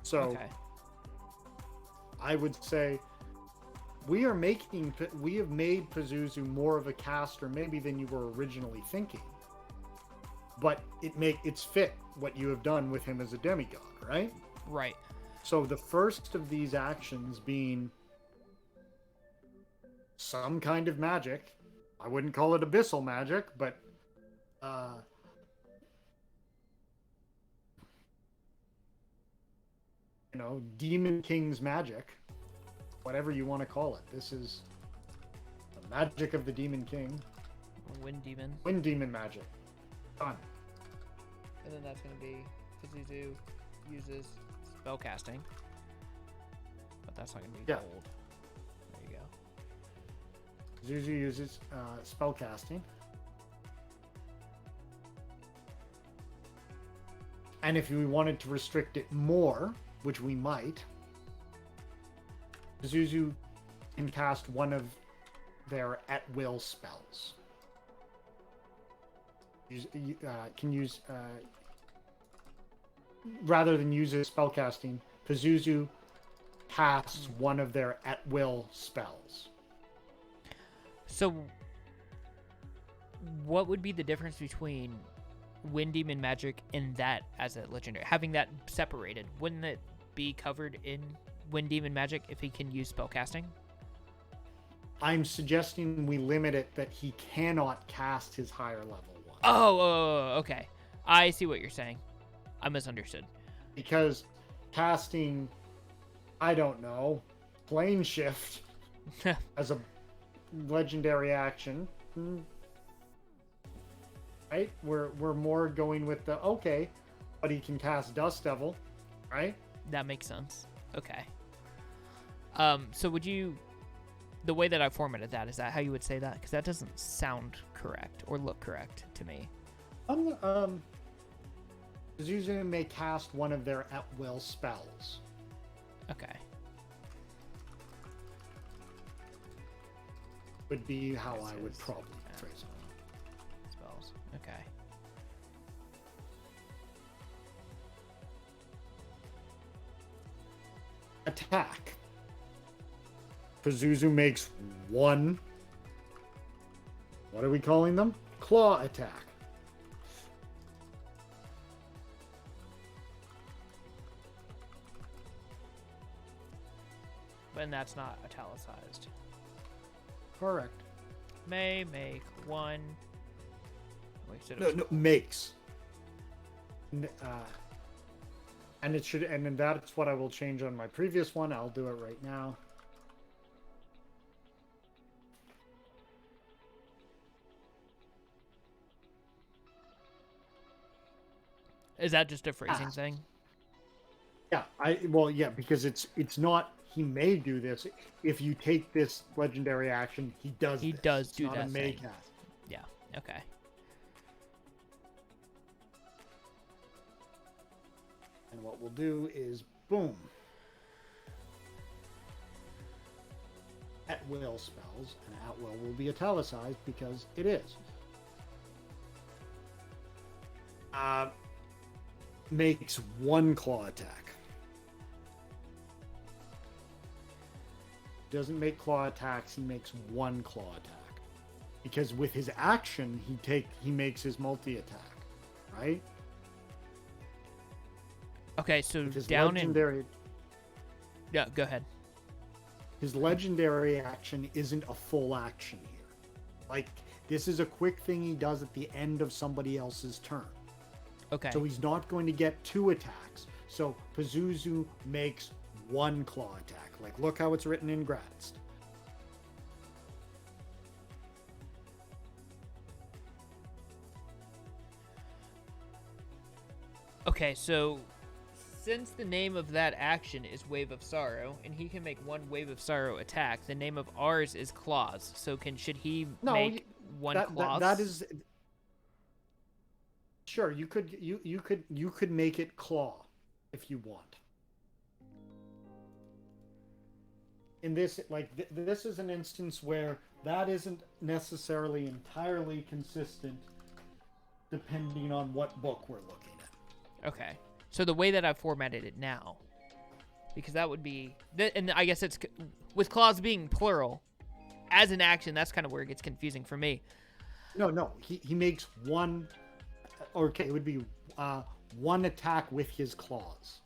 So okay. I would say we have made Pazuzu more of a caster maybe than you were originally thinking. But it's fit what you have done with him as a demigod, right? Right. So the first of these actions being some kind of magic. I wouldn't call it abyssal magic, but Demon King's magic, whatever you want to call it. This is the magic of the Demon King. Wind Demon. Wind Demon magic. Done. And then that's going to be Pazuzu uses spellcasting. But that's not going to be gold. There you go. Pazuzu uses spellcasting. And if we wanted to restrict it more, which we might, Pazuzu can cast one of their at-will spells. Rather than use a spellcasting, Pazuzu casts one of their at-will spells. So, what would be the difference between Wind Demon magic and that as a legendary? Having that separated, wouldn't it be covered in Wind Demon magic if he can use spellcasting? I'm suggesting we limit it that he cannot cast his higher level one. Oh, okay. I see what you're saying. I misunderstood. Because casting, I don't know, plane shift as a legendary action, right? We're more going with the okay, but he can cast Dust Devil, right? That makes sense. Okay. So would you, the way that I formatted that, is that how you would say that? Because that doesn't sound correct or look correct to me. Pazuzu may cast one of their at-will spells. Okay. Would be how I would probably phrase it. Spells. Okay. Attack. Pazuzu makes one. What are we calling them? Claw attack. And that's not italicized. Correct. May make one. Wait, so No, makes. And it should, and then that's what I will change on my previous one. I'll do it right now. Is that just a phrasing thing? Yeah, because it's not. He may do this if you take this legendary action. He does. He this. does It's do not that. a may thing. cast. Yeah. Okay. And what we'll do is boom. At will spells, and at will be italicized because it is. Makes one claw attack. Doesn't make claw attacks, he makes one claw attack. Because with his action, he makes his multi-attack, right? Okay, so His down legendary, in... Yeah, go ahead. His legendary action isn't a full action here. Like, this is a quick thing he does at the end of somebody else's turn. Okay. So he's not going to get two attacks. So Pazuzu makes one claw attack. Like, look how it's written in Gratist. Okay, so since the name of that action is Wave of Sorrow, and he can make one Wave of Sorrow attack, the name of ours is Claws. So should he make one Claws? That is... Sure, you could make it Claw if you want. In this, this is an instance where that isn't necessarily entirely consistent depending on what book we're looking at. Okay. So the way that I've formatted it now, Because that would be, and I guess it's with claws being plural, as an action. That's kind of where it gets confusing for me. No. He makes one. Okay, it would be one attack with his claws.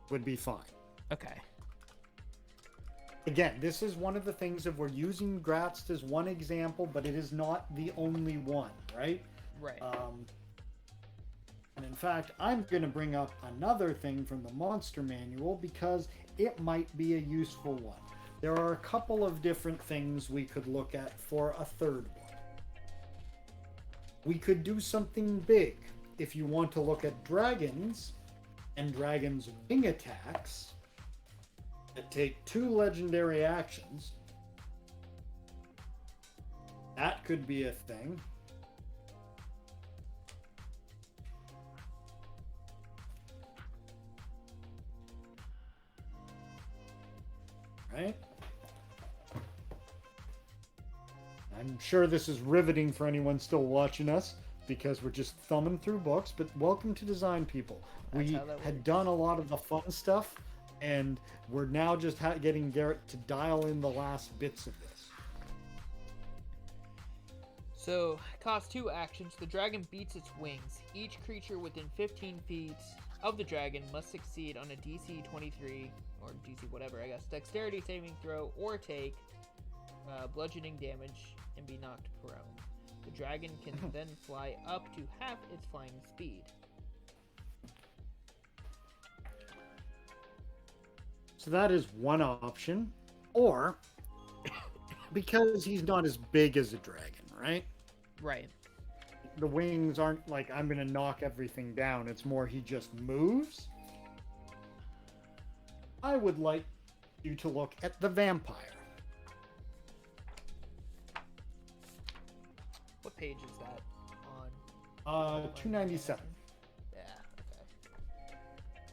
Would be fine. Okay. Again, this is one of the things if we're using Gratz as one example, but it is not the only one, right? Right. And in fact, I'm going to bring up another thing from the monster manual because it might be a useful one. There are a couple of different things we could look at for a third one. We could do something big. If you want to look at dragons and dragons' wing attacks that take 2 legendary actions, that could be a thing. Right? I'm sure this is riveting for anyone still watching us because we're just thumbing through books, but welcome to Design People. We had done a lot of the fun stuff, and we're now just getting Garrett to dial in the last bits of this. So, cost 2 actions. The dragon beats its wings. Each creature within 15 feet of the dragon must succeed on a DC 23, or DC whatever, I guess, dexterity saving throw, or take bludgeoning damage and be knocked prone. The dragon can then fly up to half its flying speed. So that is one option. Or, because he's not as big as a dragon, right? Right. The wings aren't like, I'm going to knock everything down. It's more he just moves. I would like you to look at the vampire. What page is that on? 297. Yeah, okay.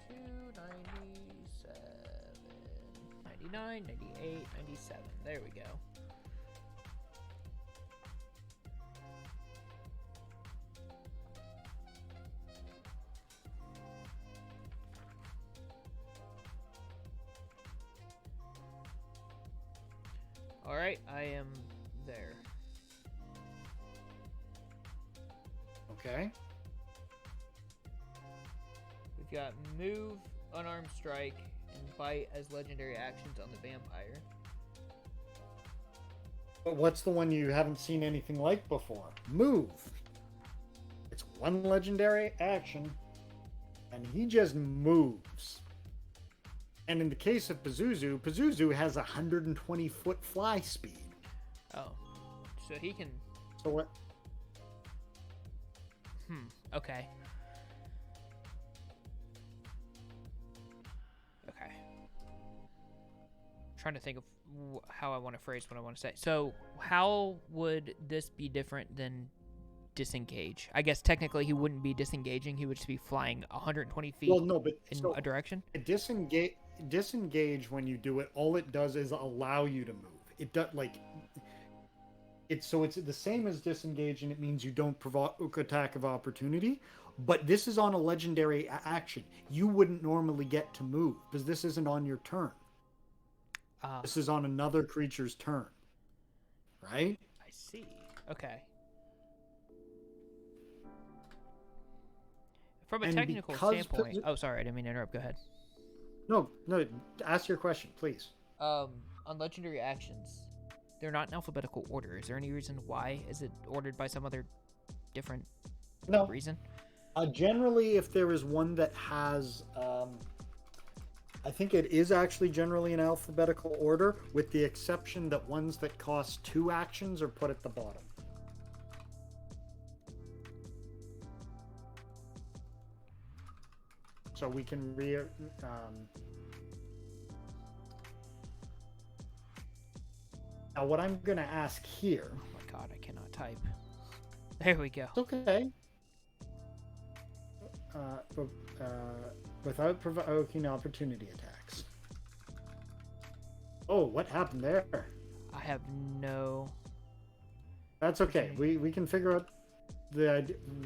297. 99, 98, 97. There we go. Alright, I am there. Okay. We've got move, unarmed strike, and bite as legendary actions on the vampire. But what's the one you haven't seen anything like before? Move. It's one legendary action, and he just moves. And in the case of Pazuzu, Pazuzu has 120-foot fly speed. Oh, so he can... So what? Okay. Okay. Trying to think of how I want to phrase what I want to say. So, how would this be different than disengage? I guess technically he wouldn't be disengaging. He would just be flying 120 feet in a direction. Disengage when you do it, all it does is allow you to move. It does it's the same as disengaging. It means you don't provoke attack of opportunity, but this is on a legendary action. You wouldn't normally get to move because this isn't on your turn. This is on another creature's turn, right? I see. Okay. From a technical standpoint, oh, sorry, I didn't mean to interrupt. Go ahead. No, ask your question, please. On legendary actions, they're not in alphabetical order. Is there any reason why? Is it ordered by some other different reason? Generally, if there is one that has, I think it is actually generally in alphabetical order, with the exception that ones that cost 2 actions are put at the bottom. So we can now what I'm going to ask here... Oh my god, I cannot type. There we go. It's okay. Without provoking opportunity attacks. Oh, what happened there? I have no... That's okay. We can figure out...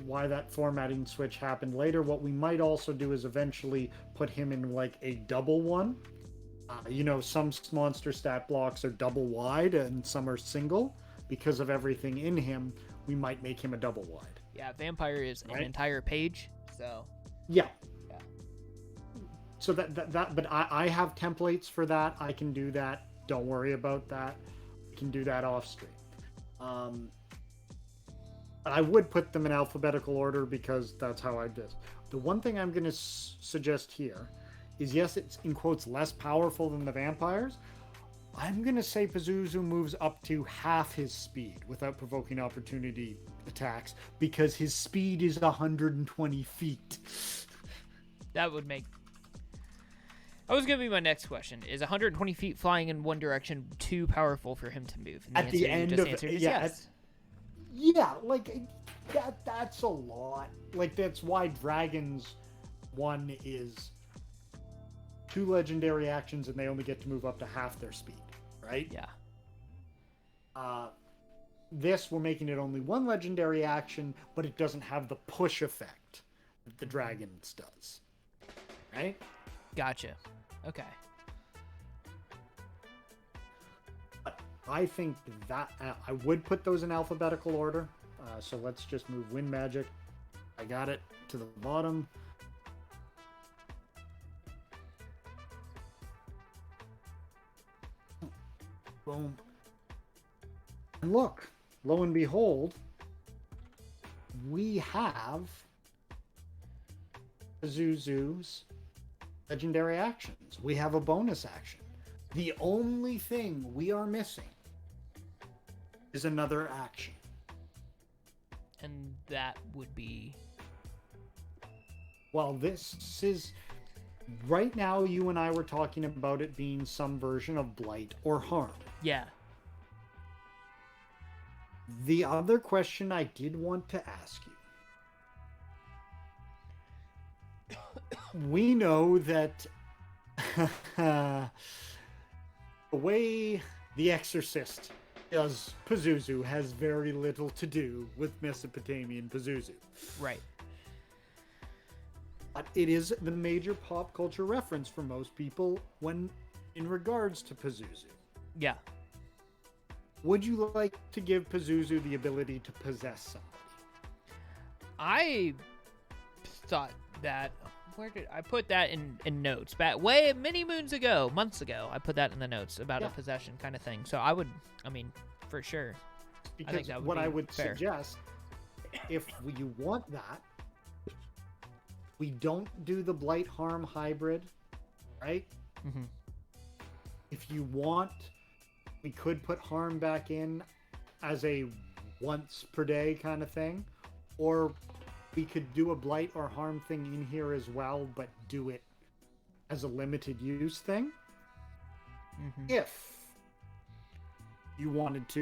why that formatting switch happened later. What we might also do is eventually put him in like a double one. Some monster stat blocks are double wide and some are single. Because of everything in him, we might make him a double wide. Yeah, vampire is an entire page, so. Yeah. So but I have templates for that. I can do that. Don't worry about that. We can do that off stream. I would put them in alphabetical order because that's how I did. The one thing I'm going to suggest here is, yes, it's in quotes less powerful than the vampires. I'm going to say Pazuzu moves up to half his speed without provoking opportunity attacks because his speed is 120 feet. That would make... That was going to be my next question. Is 120 feet flying in one direction too powerful for him to move? And at the end of it, yes. That's a lot. Like, that's why Dragons 1 is 2 legendary actions and they only get to move up to half their speed, right? Yeah. This, we're making it only 1 legendary action, but it doesn't have the push effect that the Dragons does. Right? Gotcha. Okay. But I think that I would put those in alphabetical order. So let's just move Wind Magic. I got it to the bottom. Boom. And look, lo and behold, we have Pazuzu's legendary actions. We have a bonus action. The only thing we are missing is another action. And that would be... Well, this is... Right now, you and I were talking about it being some version of Blight or Harm. Yeah. The other question I did want to ask you. We know that the way The Exorcist does Pazuzu has very little to do with Mesopotamian Pazuzu. Right. But it is the major pop culture reference for most people when in regards to Pazuzu. Yeah. Would you like to give Pazuzu the ability to possess somebody? I thought that... Where did I put that in notes? Back way many months ago. I put that in the notes about a possession kind of thing. So I would, for sure. Because I think that would what be I would fair. suggest, if you want that, we don't do the Blight Harm hybrid, right? Mm-hmm. If you want, we could put Harm back in as a once per day kind of thing, or we could do a Blight or Harm thing in here as well, but do it as a limited use thing. Mm-hmm. If you wanted to,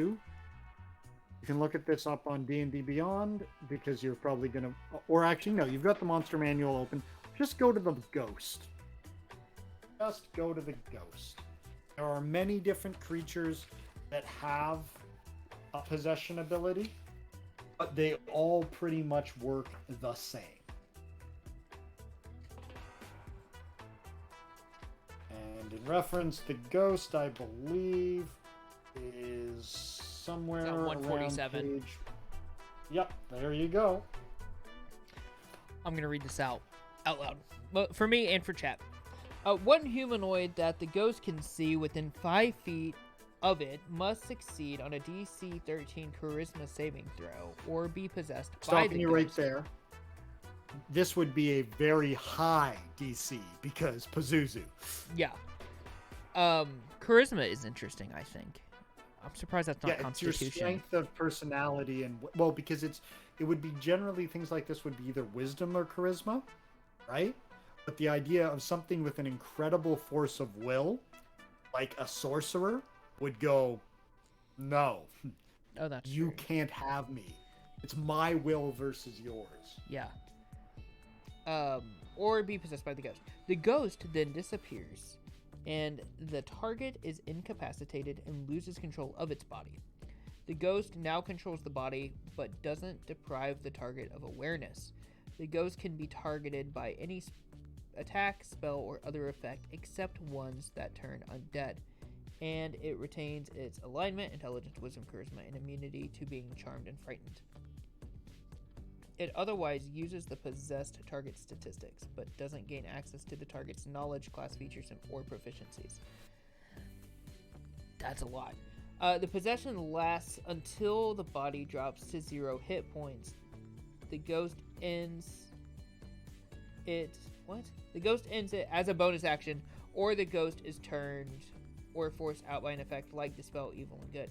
you can look at this up on D&D Beyond, because you're probably going to... Or actually, no, you've got the Monster Manual open. Just go to the Ghost. Just go to the Ghost. There are many different creatures that have a possession ability, but they all pretty much work the same. And in reference, the Ghost, I believe, is somewhere It's on 147. around page... Yep, there you go. I'm going to read this out loud. But for me and for chat. One humanoid that the ghost can see within 5 feet of it must succeed on a DC 13 Charisma saving throw or be possessed by the Stopping you ghost. right there. This would be a very high DC because Pazuzu. Yeah. Charisma is interesting, I think. I'm surprised that's not It's your Constitution. strength of personality and because it would be generally things like this would be either wisdom or charisma, right? But the idea of something with an incredible force of will, like a sorcerer, would go, no. Oh, that's you true. can't have me. It's my will versus yours. Yeah. Or be possessed by the ghost. The ghost then disappears, and the target is incapacitated and loses control of its body. The ghost now controls the body, but doesn't deprive the target of awareness. The ghost can be targeted by any attack, spell, or other effect except ones that turn undead. And it retains its alignment, intelligence, wisdom, charisma, and immunity to being charmed and frightened. It otherwise uses the possessed target statistics, but doesn't gain access to the target's knowledge, class features, or proficiencies. That's a lot. The possession lasts until the body drops to 0 hit points. The ghost ends it. What? The ghost ends it as a bonus action, or the ghost is turned or forced out by an effect like Dispel Evil and Good.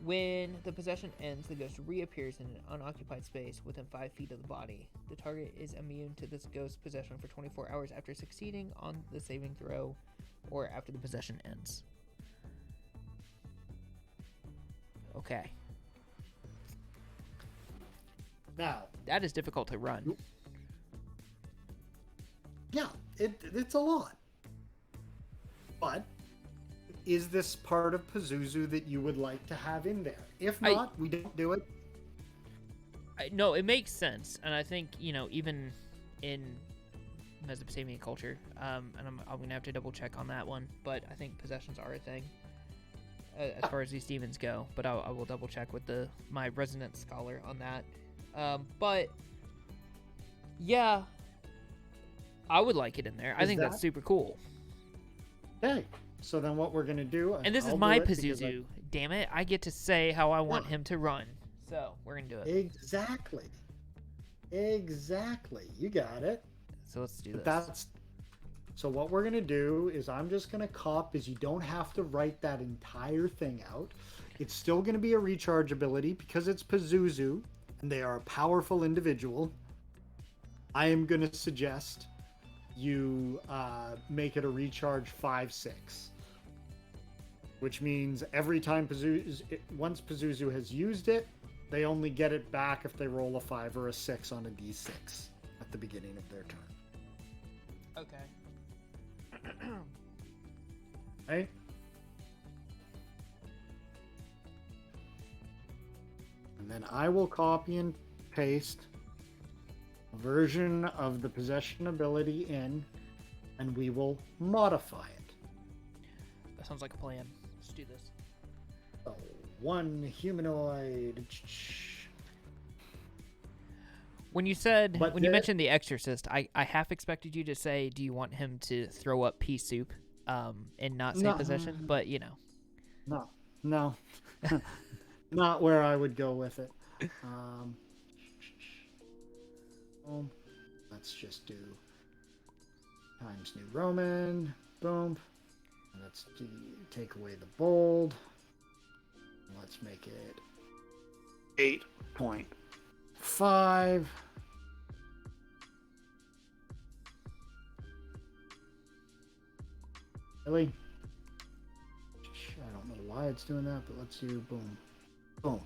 When the possession ends, the ghost reappears in an unoccupied space within 5 feet of the body. The target is immune to this ghost's possession for 24 hours after succeeding on the saving throw or after the possession ends. Okay. Now, that is difficult to run. Yeah, it's a lot. But is this part of Pazuzu that you would like to have in there? If not, we don't do it. No, it makes sense, and I think, you know, even in Mesopotamian culture, and I'm gonna have to double check on that one, but I think possessions are a thing as far as these demons go. But I will double check with my resident scholar on that. But yeah, I would like it in there. I think that's super cool. Okay, so then what we're gonna do? And this is my Pazuzu. Damn it! I get to say how I want him to run. So we're gonna do it. Exactly. You got it. So let's do this. So what we're gonna do is I'm just gonna cop is you don't have to write that entire thing out. It's still gonna be a recharge ability because it's Pazuzu and they are a powerful individual. I am gonna suggest you make it a recharge 5/6, which means every time once Pazuzu has used it, they only get it back if they roll a 5 or a 6 on a d6 at the beginning of their turn. Okay. Right? And then I will copy and paste a version of the possession ability in, and we will modify it. That sounds like a plan. Let's do this. So, one humanoid. When you mentioned the Exorcist, I half expected you to say, "Do you want him to throw up pea soup?" And not say possession, but you know. No, not where I would go with it. Let's just do Times New Roman. Boom. Let's take away the bold. Let's make it 8.5. Really? I don't know why it's doing that, but let's do boom. Boom.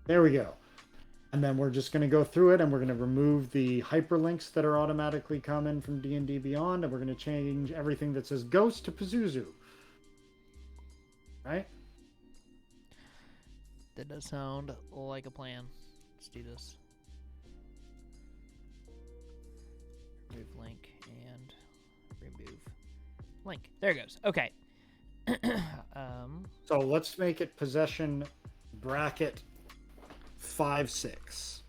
There we go. And then we're just going to go through it and we're going to remove the hyperlinks that are automatically coming from D&D Beyond, and we're going to change everything that says Ghost to Pazuzu. Right? That does sound like a plan. Let's do this. Remove link and remove link. There it goes. Okay. So let's make it possession bracket 5/6.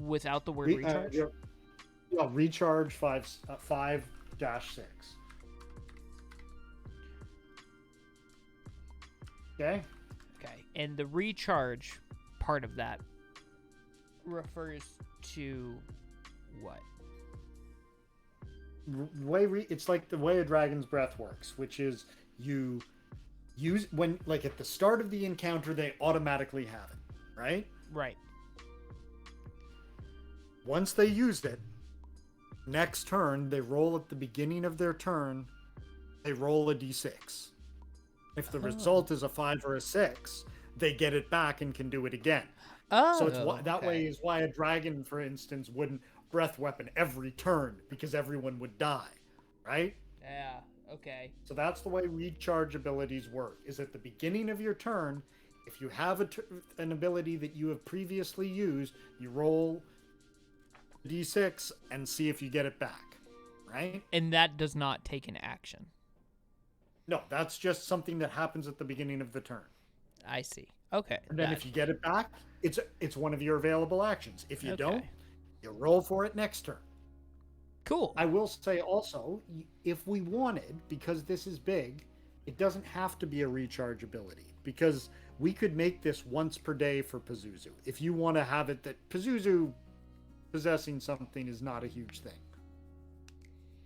Without the word recharge? Recharge 5-6. Okay. Okay. And the recharge part of that refers to what? It's like the way a dragon's breath works, which is you use when, like, at the start of the encounter, they automatically have it, right? Right. Once they used it, next turn, they roll at the beginning of their turn, they roll a d6. If the result is a 5 or a 6, they get it back and can do it again. Oh, so it's that way is why a dragon, for instance, wouldn't breath weapon every turn, because everyone would die, right? Yeah. Okay. So that's the way recharge abilities work. Is at the beginning of your turn, if you have an ability that you have previously used, you roll d6 and see if you get it back, right? And that does not take an action. No, that's just something that happens at the beginning of the turn. I see. Okay. And then if you get it back, it's one of your available actions. If you don't, you roll for it next turn. Cool. I will say also, if we wanted, because this is big, it doesn't have to be a recharge ability, because we could make this once per day for Pazuzu. If you want to have it that Pazuzu possessing something is not a huge thing,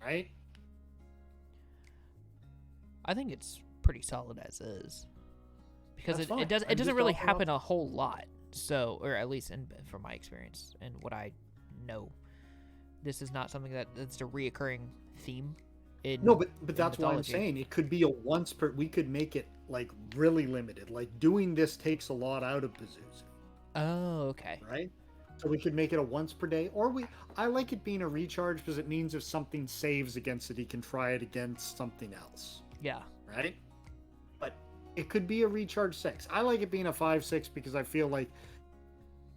right? I think it's pretty solid as is, because it just doesn't really don't happen a whole lot. So, or at least from my experience and what I know, this is not something that's a reoccurring theme. But that's why I'm saying it could be a once per. We could make it like really limited. Like doing this takes a lot out of Pazuzu. Oh, okay. Right. So we could make it a once per day, or I like it being a recharge because it means if something saves against it, he can try it against something else. Yeah. Right? But it could be a recharge 6. I like it being a 5/6 because I feel like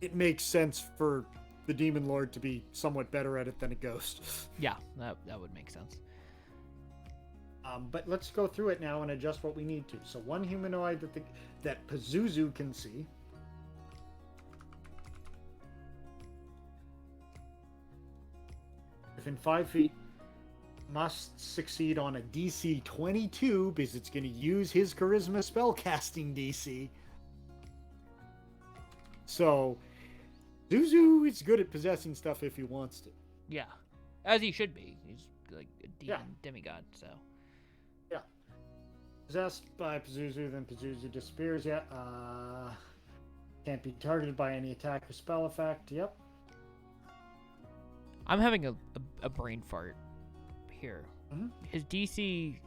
it makes sense for the Demon Lord to be somewhat better at it than a ghost. Yeah, that would make sense. But let's go through it now and adjust what we need to. So one humanoid that Pazuzu can see. Within 5 feet, must succeed on a DC 22 because it's going to use his charisma spellcasting DC. So, Zuzu is good at possessing stuff if he wants to. Yeah, as he should be. He's like a demigod, so. Yeah. Possessed by Pazuzu, then Pazuzu disappears. Yeah. Can't be targeted by any attack or spell effect. Yep. I'm having a brain fart here. Mm-hmm. His DC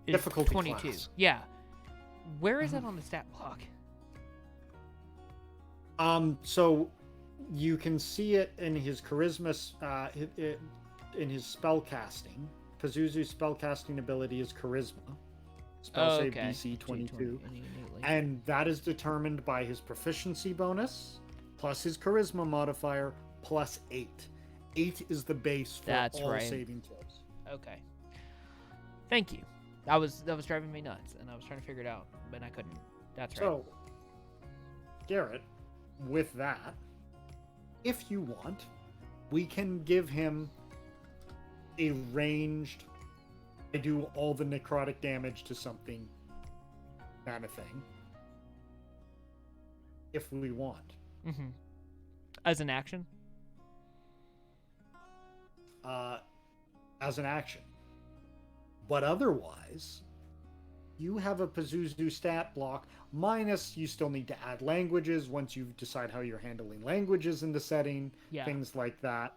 is Difficulty 22. class. Yeah. Where is that on the stat block? So you can see it in his charisma, in his spell casting. Pazuzu's spell casting ability is charisma. Spell save DC 22. And that is determined by his proficiency bonus, plus his charisma modifier, plus 8. 8 is the base for all saving throws. Okay. Thank you. That was driving me nuts, and I was trying to figure it out, but I couldn't. That's right. So, Garrett, with that, if you want, we can give him a ranged, I do all the necrotic damage to something kind of thing. If we want. Mm-hmm. As an action? As an action. But otherwise, you have a Pazuzu stat block, minus you still need to add languages once you decide how you're handling languages in the setting, things like that.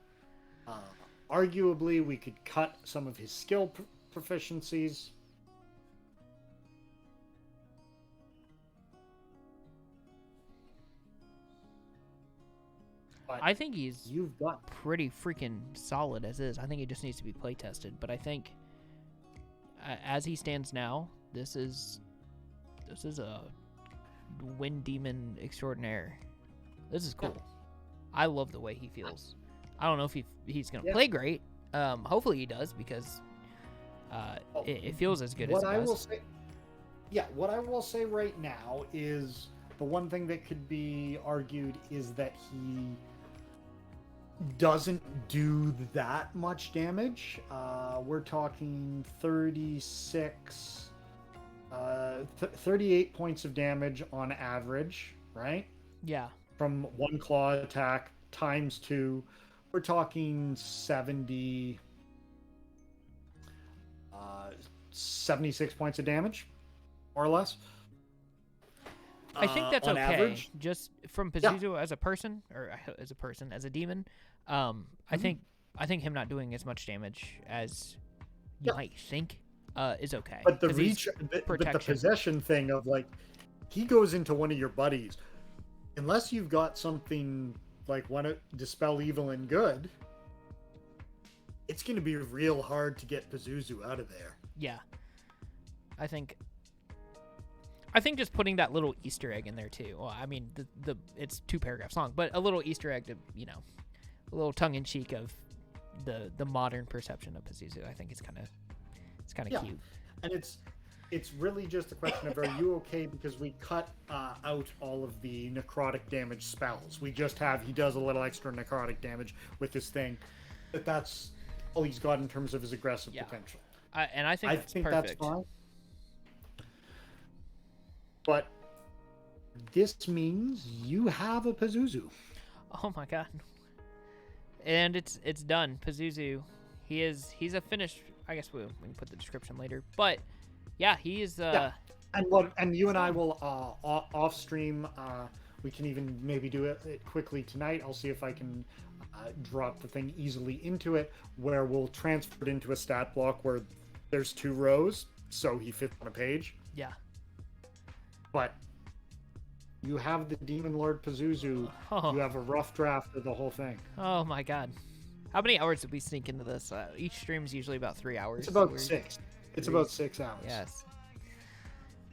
Arguably, we could cut some of his skill proficiencies. But I think you've got pretty freaking solid as is. I think he just needs to be play tested. But I think, as he stands now, this is a wind demon extraordinaire. This is cool. I love the way he feels. I don't know if he's gonna play great. Hopefully he does, because it feels as good as it does. What I will say right now is the one thing that could be argued is that he doesn't do that much damage. We're talking 36, 38 points of damage on average, right? Yeah. From one claw attack times 2, we're talking 76 points of damage, more or less. I think that's okay. Average. Just from Pazuzu as a person, or as a demon, I think him not doing as much damage as you might think is okay. But the possession thing of, like, he goes into one of your buddies, unless you've got something like want to dispel evil and good, it's going to be real hard to get Pazuzu out of there. Yeah. I think just putting that little Easter egg in there too. Well, I mean, the it's 2 paragraphs long, but a little Easter egg to, a little tongue in cheek of the modern perception of Pazuzu. I think it's kind of cute. And it's really just a question of, are you okay? Because we cut out all of the necrotic damage spells. We just have, he does a little extra necrotic damage with this thing. But that's all he's got in terms of his aggressive potential. And I think perfect. That's fine. But this means you have a Pazuzu. Oh my god. And it's done. Pazuzu, he's a finished, I guess we can put the description later. But yeah, he is And you and I will off stream, we can even maybe do it quickly tonight. I'll see if I can drop the thing easily into it, where we'll transfer it into a stat block where there's 2 rows, so he fits on a page. Yeah. But you have the Demon Lord Pazuzu. Oh. You have a rough draft of the whole thing. Oh my god. How many hours did we sneak into this? Each stream is usually about 3 hours. It's about 6. It's about 6 hours. Yes.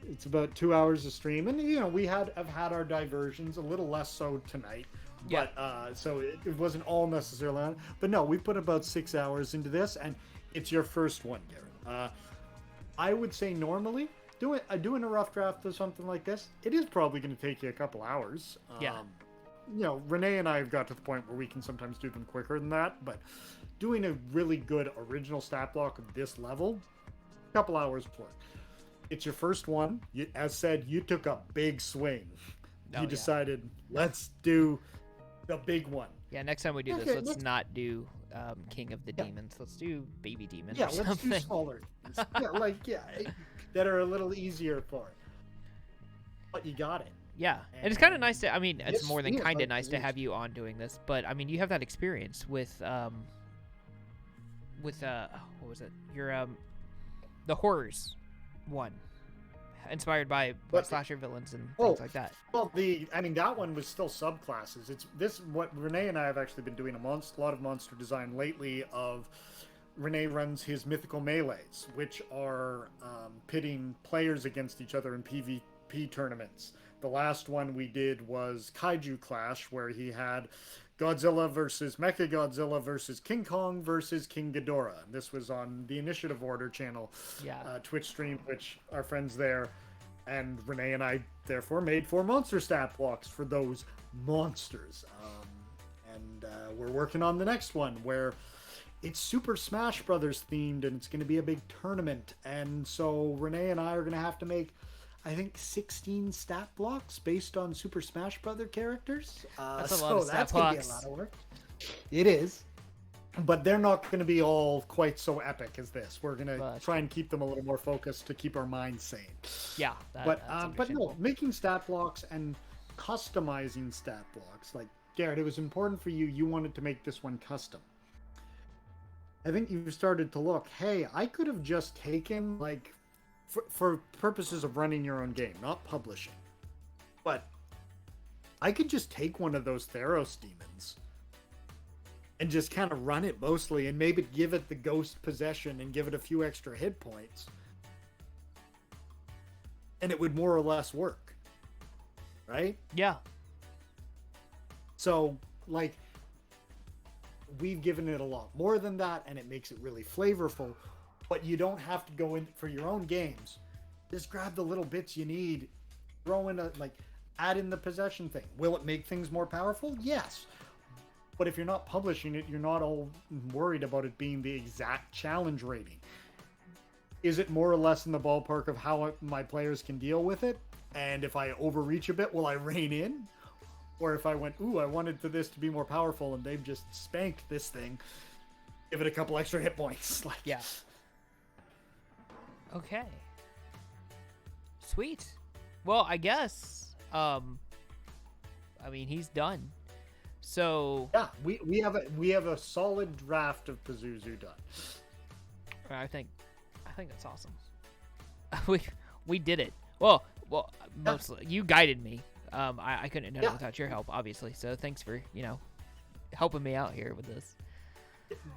It's about 2 hours of stream, and we have had our diversions, a little less so tonight. But so it wasn't all necessarily on. But no, we put about 6 hours into this, and it's your first one, Garrett. I would say normally doing a rough draft of something like this, it is probably going to take you a couple hours. Renee and I have got to the point where we can sometimes do them quicker than that, but doing a really good original stat block of this level, a couple hours work. It's your first one. As said, you took a big swing. You decided, let's do the big one. Yeah, next time we do this, let's not do King of the Demons. Let's do Baby Demons. Yeah, let's do smaller things. That are a little easier for it. But you got it. Yeah, and it's kind of nice to, I mean, it's more than kind of nice to have you on doing this, but I mean, you have that experience with what was it? Your the horrors one, inspired by slasher villains and things like that. Well, that one was still subclasses. It's what Renee and I have actually been doing a lot of monster design lately. Of Renee runs his mythical melees, which are pitting players against each other in PvP tournaments. The last one we did was Kaiju Clash, where he had Godzilla versus Mechagodzilla versus King Kong versus King Ghidorah. This was on the Initiative Order channel, Twitch stream, which our friends there, and Renee and I therefore made 4 monster stat blocks for those monsters. And we're working on the next one where it's Super Smash Brothers themed, and it's going to be a big tournament. And so Renee and I are going to have to make, I think, 16 stat blocks based on Super Smash Brother characters. That's a lot of stat blocks. Gonna be a lot of work. It is. But they're not going to be all quite so epic as this. We're going to try and keep them a little more focused to keep our minds sane. Yeah. But no, making stat blocks and customizing stat blocks. Like, Garrett, it was important for you. You wanted to make this one custom. I think you started to look, hey, I could have just taken, like, for purposes of running your own game, not publishing. But I could just take one of those Theros demons and just kind of run it mostly and maybe give it the ghost possession and give it a few extra hit points. And it would more or less work. Right? Yeah. So, like, we've given it a lot more than that, and it makes it really flavorful. But you don't have to go in for your own games. Just grab the little bits you need, throw in add in the possession thing. Will it make things more powerful? Yes. But if you're not publishing it, you're not all worried about it being the exact challenge rating. Is it more or less in the ballpark of how my players can deal with it? And if I overreach a bit, will I rein in? Or if I went, I wanted this to be more powerful, and they've just spanked this thing, give it a couple extra hit points. Yeah. Okay. Sweet. Well, I guess, he's done. So yeah, we have a solid draft of Pazuzu done. I think that's awesome. we did it. Well, mostly you guided me. I couldn't have done it without your help, obviously. So thanks for helping me out here with this.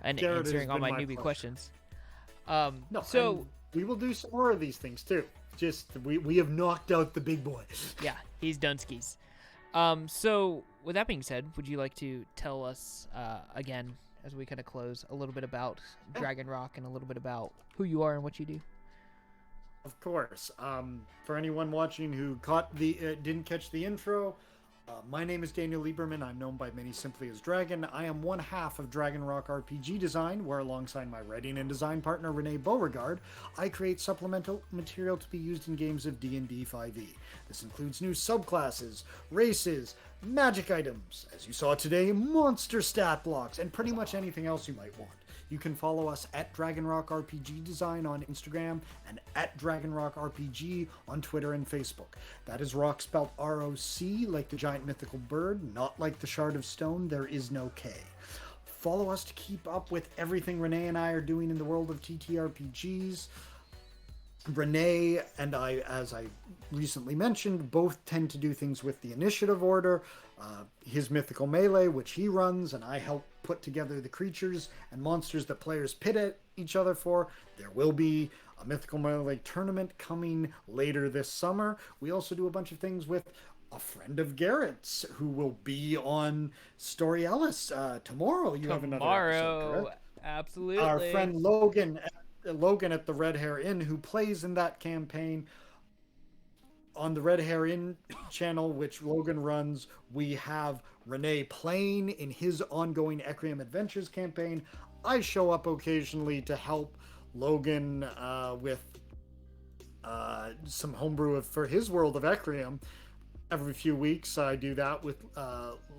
and Garrett, it has answering all been my my newbie pleasure. questions. No, So and we will do some more of these things too. Just we have knocked out the big boy. yeah, he's done skis. So with that being said, would you like to tell us again, as we kind of close, a little bit about Dragon Rock and a little bit about who you are and what you do? Of course. For anyone watching who caught the didn't catch the intro, my name is Daniel Lieberman. I'm known by many simply as Dragon. I am one half of DragonRocRPG Design, where alongside my writing and design partner Renee Beauregard, I create supplemental material to be used in games of D&D 5e. This includes new subclasses, races, magic items, as you saw today, monster stat blocks, and pretty much anything else you might want. You can follow us at DragonRocRPG Design on Instagram and at DragonRocRPG on Twitter and Facebook. That is rock spelled R-O-C, like the giant mythical bird, not like the shard of stone. There is no K. Follow us to keep up with everything Renee and I are doing in the world of TTRPGs. Renee and I, as I recently mentioned, both tend to do things with the initiative order. His Mythical Melee, which he runs, and I help put together the creatures and monsters that players pit at each other for. There will be a Mythical Melee tournament coming later this summer. We also do a bunch of things with a friend of Garrett's who will be on Story Ellis tomorrow. You have another episode, correct? Absolutely. Our friend Logan at the Red Hair Inn, who plays in that campaign. On the Red Hair Inn channel, which Logan runs, we have Renee playing in his ongoing Ecrium Adventures campaign. I show up occasionally to help Logan with some homebrew for his world of Ecrium. Every few weeks I do that with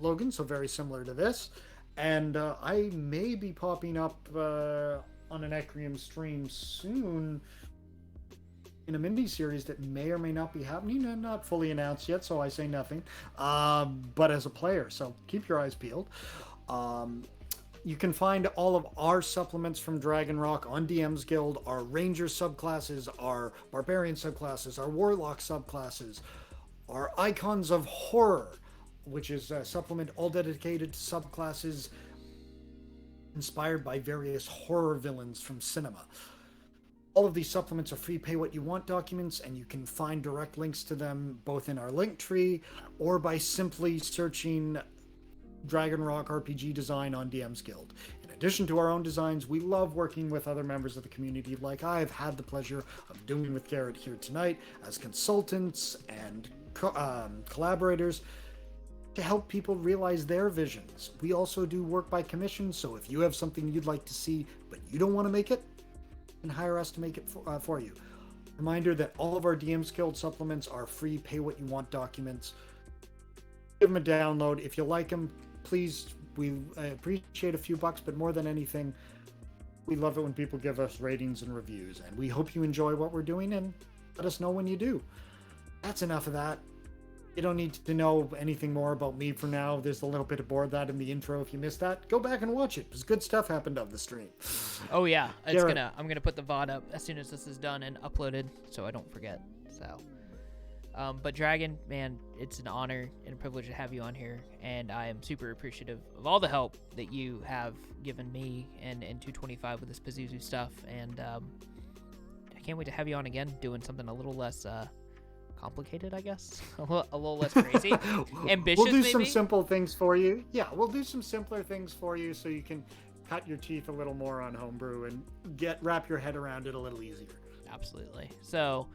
Logan, so very similar to this. And I may be popping up on an Ecrium stream soon in a mini-series that may or may not be happening and not fully announced yet, so I say nothing, but as a player, so keep your eyes peeled. You can find all of our supplements from Dragon Rock on DM's Guild, our Ranger subclasses, our Barbarian subclasses, our Warlock subclasses, our Icons of Horror, which is a supplement all dedicated to subclasses inspired by various horror villains from cinema. All of these supplements are free pay what you want documents, and you can find direct links to them both in our link tree or by simply searching Dragon Rock RPG Design on DM's Guild. In addition to our own designs, we love working with other members of the community like I've had the pleasure of doing with Garrett here tonight as consultants and collaborators to help people realize their visions. We also do work by commission, so if you have something you'd like to see but you don't want to make it, and hire us to make it for you. Reminder that all of our DM's Guild supplements are free, pay what you want documents. Give them a download. If you like them, please, we appreciate a few bucks, but more than anything, we love it when people give us ratings and reviews, and we hope you enjoy what we're doing, and let us know when you do. That's enough of that. You don't need to know anything more about me for now. There's a little bit of that in the intro. If you missed that, go back and watch it, because good stuff happened on the stream. Oh yeah, Garrett. I'm gonna put the VOD up as soon as this is done and uploaded, so I don't forget. So, but Dragon, man, it's an honor and a privilege to have you on here, and I am super appreciative of all the help that you have given me and 225 with this Pazuzu stuff, and I can't wait to have you on again, doing something a little less complicated, I guess. a little less crazy. Ambitious, We'll do maybe? some simple things for you. Yeah, we'll do some simpler things for you so you can cut your teeth a little more on homebrew and wrap your head around it a little easier. Absolutely. So,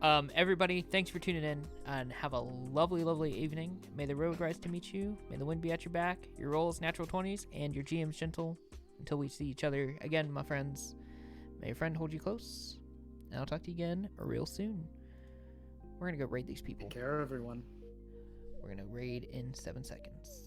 everybody, thanks for tuning in, and have a lovely, lovely evening. May the road rise to meet you. May the wind be at your back. Your rolls natural 20s, and your GM's gentle. Until we see each other again, my friends. May your friend hold you close. And I'll talk to you again real soon. We're going to go raid these people. Take care, everyone. We're going to raid in 7 seconds.